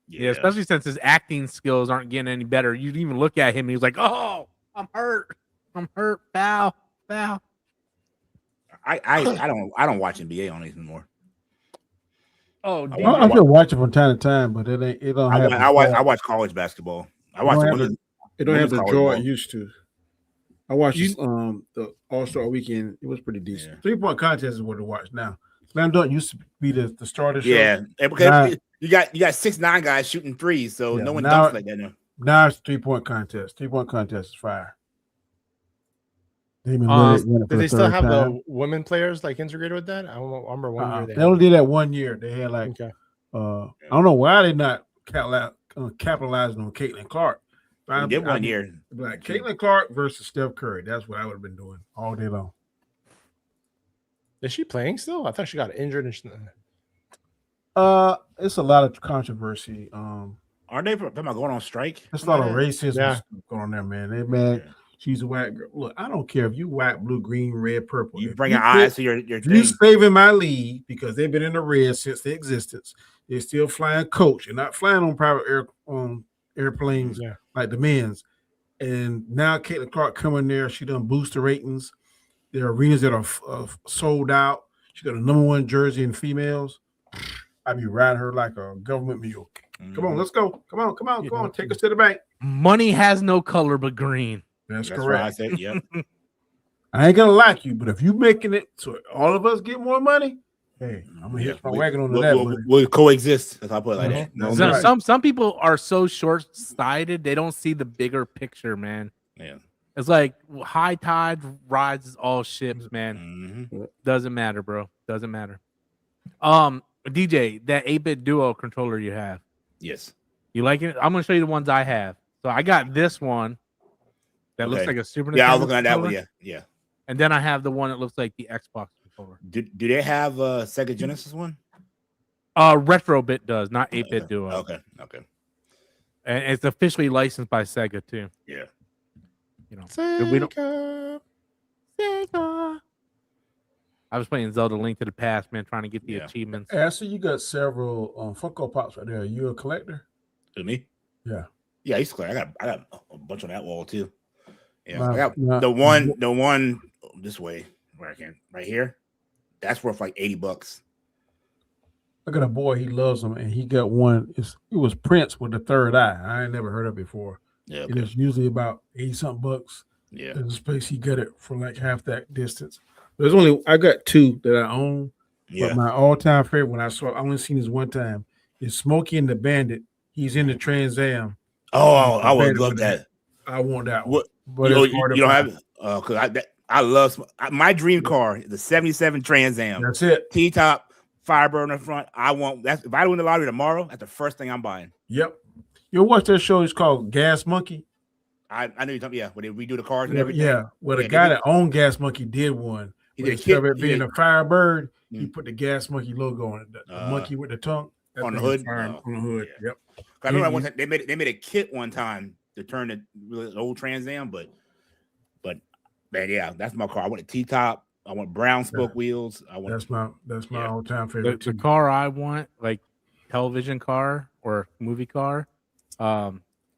Yeah, especially since his acting skills aren't getting any better. You even look at him, and he's like, "Oh, I'm hurt. Foul." I don't watch NBA on anymore. Oh, I still watch it from time to time, but it don't have. I watch college basketball. I watch it don't have the draw it used to. I watched the All-Star weekend. It was pretty decent. Yeah. 3-point contest is what to watch now. Slam Dunk used to be the starter show. Yeah, because you got 6'9" guys shooting threes, so no one dunks like that now. Now it's 3-point contest. 3-point contest is fire. Do they still have the women players like integrated with that? I remember one year they only did that 1 year. They had like I don't know why they're not capitalizing on Caitlin Clark. They did 1 year. Like Caitlin Clark versus Steph Curry. That's what I would have been doing all day long. Is she playing still? I thought she got injured. And it's a lot of controversy. Aren't they going on strike? There's a lot of racism going on there, man. They mad. She's a white girl. Look, I don't care if you white, blue, green, red, purple. You bring your eyes to your thing. You saving my league because they've been in the red since their existence. They're still flying coach and not flying on private airplanes like the men's. And now Caitlin Clark coming there. She done boost the ratings. There are arenas that are sold out. She got a #1 jersey in females. I be riding her like a government mule. Come on, let's go. Come on. Take us to the bank. Money has no color but green. That's correct. I said, yep. I ain't gonna like you, but if you making it so all of us get more money, hey, I'm gonna hitch my wagon on that. We'll coexist. If I put it like that. Some people are so short-sighted they don't see the bigger picture, man. Yeah, it's like high tide rises all ships, man. Mm-hmm. Doesn't matter, bro. Doesn't matter. DJ, that 8-bit Duo controller you have. Yes. You like it? I'm gonna show you the ones I have. So I got this one. That looks like a Super Nintendo. Yeah, I was looking at that one. Yeah. And then I have the one that looks like the Xbox controller. Do they have a Sega Genesis one? Retrobit does, not 8-Bit Duo. Okay. And it's officially licensed by Sega too. Yeah. You know, Sega. Sega. I was playing Zelda Link to the Past, man, trying to get the achievements. Ashley, you got several Funko Pops right there. Are you a collector? To me? Yeah. Yeah, I used to collect. I got a bunch on that wall too. Yeah, I got Nah. the one this way where I can right here. That's worth like $80. I got a boy, he loves them, and he got one. It was Prince with the third eye. I ain't never heard of it before. Yeah, It is usually about 80-something bucks. Yeah. In the space, he got it for like half that distance. There's only I got two that I own. Yeah. But my all-time favorite when I only seen this one time is Smokey and the Bandit. He's in the Trans Am. Oh, I would love that. I want that one. What? But you it's hard to don't find. have it? Because I love my dream car, the '77 Trans Am. That's it. T-top, Firebird in the front. I want that. If I win the lottery tomorrow, that's the first thing I'm buying. Yep. You watch that show? It's called Gas Monkey. I know you're talking. Yeah, where they redo the cars and everything. Yeah. Well, the guy that owned Gas Monkey did one. He did Instead of it being a Firebird, he Mm. put the Gas Monkey logo on it. The monkey with the tongue on the hood. On the hood. Yeah. Yep. I remember one time they made a kit one time to turn the old Trans Am, but man, yeah, that's my car. I want a T-top. I want brown spoke wheels. I want That's my all-time favorite. The car I want, like television car or movie car,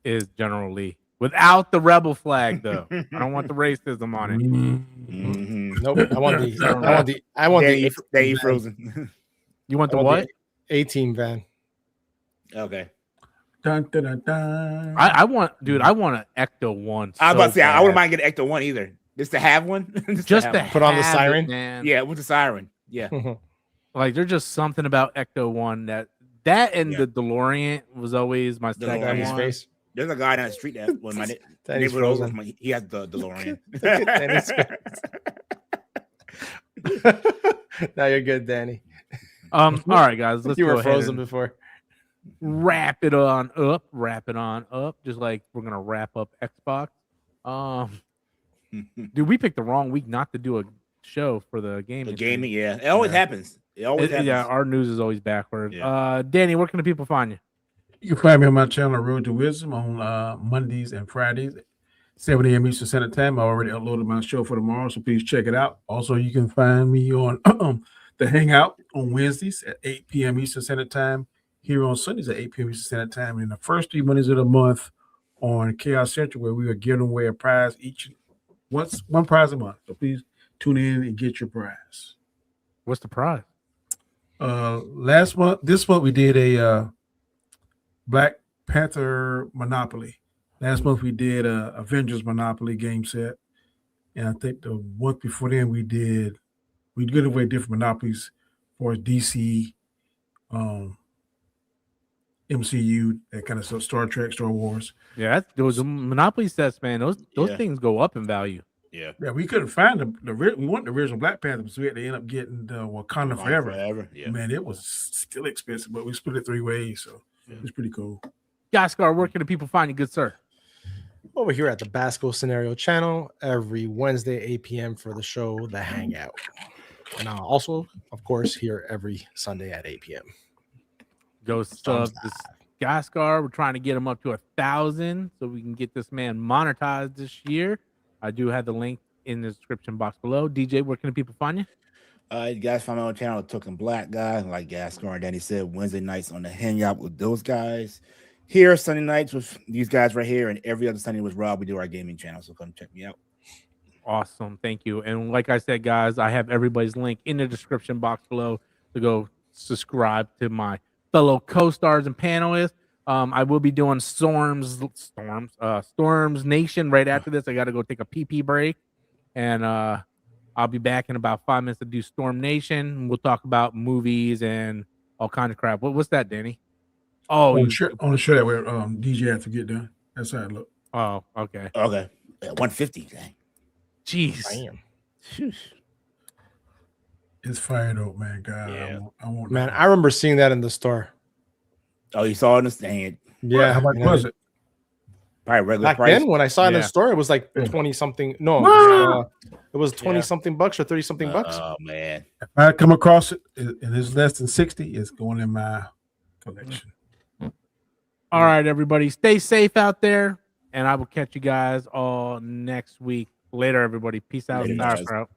is General Lee. Without the rebel flag, though. I don't want the racism on it. Mm-hmm. Nope. I want the frozen. You want the what? A-Team van. Okay. Dun, dun, dun, dun. I want an Ecto one. I was about to say I wouldn't mind getting Ecto one either. Just to have one. just to put on the have siren. it, man. Yeah, with the siren. Yeah. Like there's just something about Ecto one that and the DeLorean was always my second one. Face. There's a guy down the street that when my neighborhood over, he has the DeLorean. Now you're good, Danny. All right, guys. Let's You go were frozen ahead and before. wrap it on up. Just like we're gonna wrap up Xbox. Dude, we picked the wrong week not to do a show for the gaming. The gaming, yeah. It always happens. It always happens. Yeah, our news is always backward. Yeah. Danny, where can the people find you? You can find me on my channel, Road to Wisdom, on Mondays and Fridays, 7 a.m. Eastern Standard Time. I already uploaded my show for tomorrow, so please check it out. Also, you can find me on the Hangout on Wednesdays at 8 p.m. Eastern Standard Time, here on Sundays at 8 p.m. Eastern Standard Time, and the first 3 Mondays of the month on Chaos Central, where we are giving away a prize one prize a month. So please tune in and get your prize. What's the prize? This month we did a Black Panther Monopoly. Last month we did a Avengers Monopoly game set, and I think the month before then we give away different monopolies for DC, MCU, that kind of stuff, Star Trek, Star Wars. Yeah, those Monopoly sets, man. Those things go up in value. Yeah. Yeah, we couldn't find we want the original Black Panther, so we had to end up getting the Wakanda Forever. Yeah. Man, it was still expensive, but we split it 3 ways, so it's pretty cool. Gaiskar, where can the people find you, good sir? Over here at the Basco Scenario channel every Wednesday, 8 p.m. for the show, The Hangout. And also, of course, here every Sunday at 8 p.m. Ghost of the Gaiskar. We're trying to get him up to 1,000 so we can get this man monetized this year. I do have the link in the description box below. DJ, where can the people find you? You guys find my own channel, Talking Black Guy, like Gaiskar and Danny said, Wednesday nights on the Hangout with those guys. Here, Sunday nights with these guys right here, and every other Sunday with Rob, we do our gaming channel, so come check me out. Awesome. Thank you. And like I said, guys, I have everybody's link in the description box below to go subscribe to my fellow co-stars and panelists. I will be doing Storms Nation right after this. I got to go take a pee break, and I'll be back in about 5 minutes to do Storm Nation. We'll talk about movies and all kinds of crap. What's that, Danny? Oh, on the show that where DJ had to get done. That's how it looked. Oh, okay. Okay. Yeah, 150. Dang. Jeez. Damn. It's fired up, man. God, Yeah. I want Man, I remember seeing that in the store. Oh, you saw it in the stand. Yeah. How much was it? Probably regular Back price. then, when I saw it in the store, it was like Yeah. 20 something. No, Wow. it was 20 something bucks or 30 something bucks. Oh man. If I come across it and it's less than 60, it's going in my collection. All right, everybody, stay safe out there, and I will catch you guys all next week. Later, everybody. Peace out. Later, guys. Sauerkraut.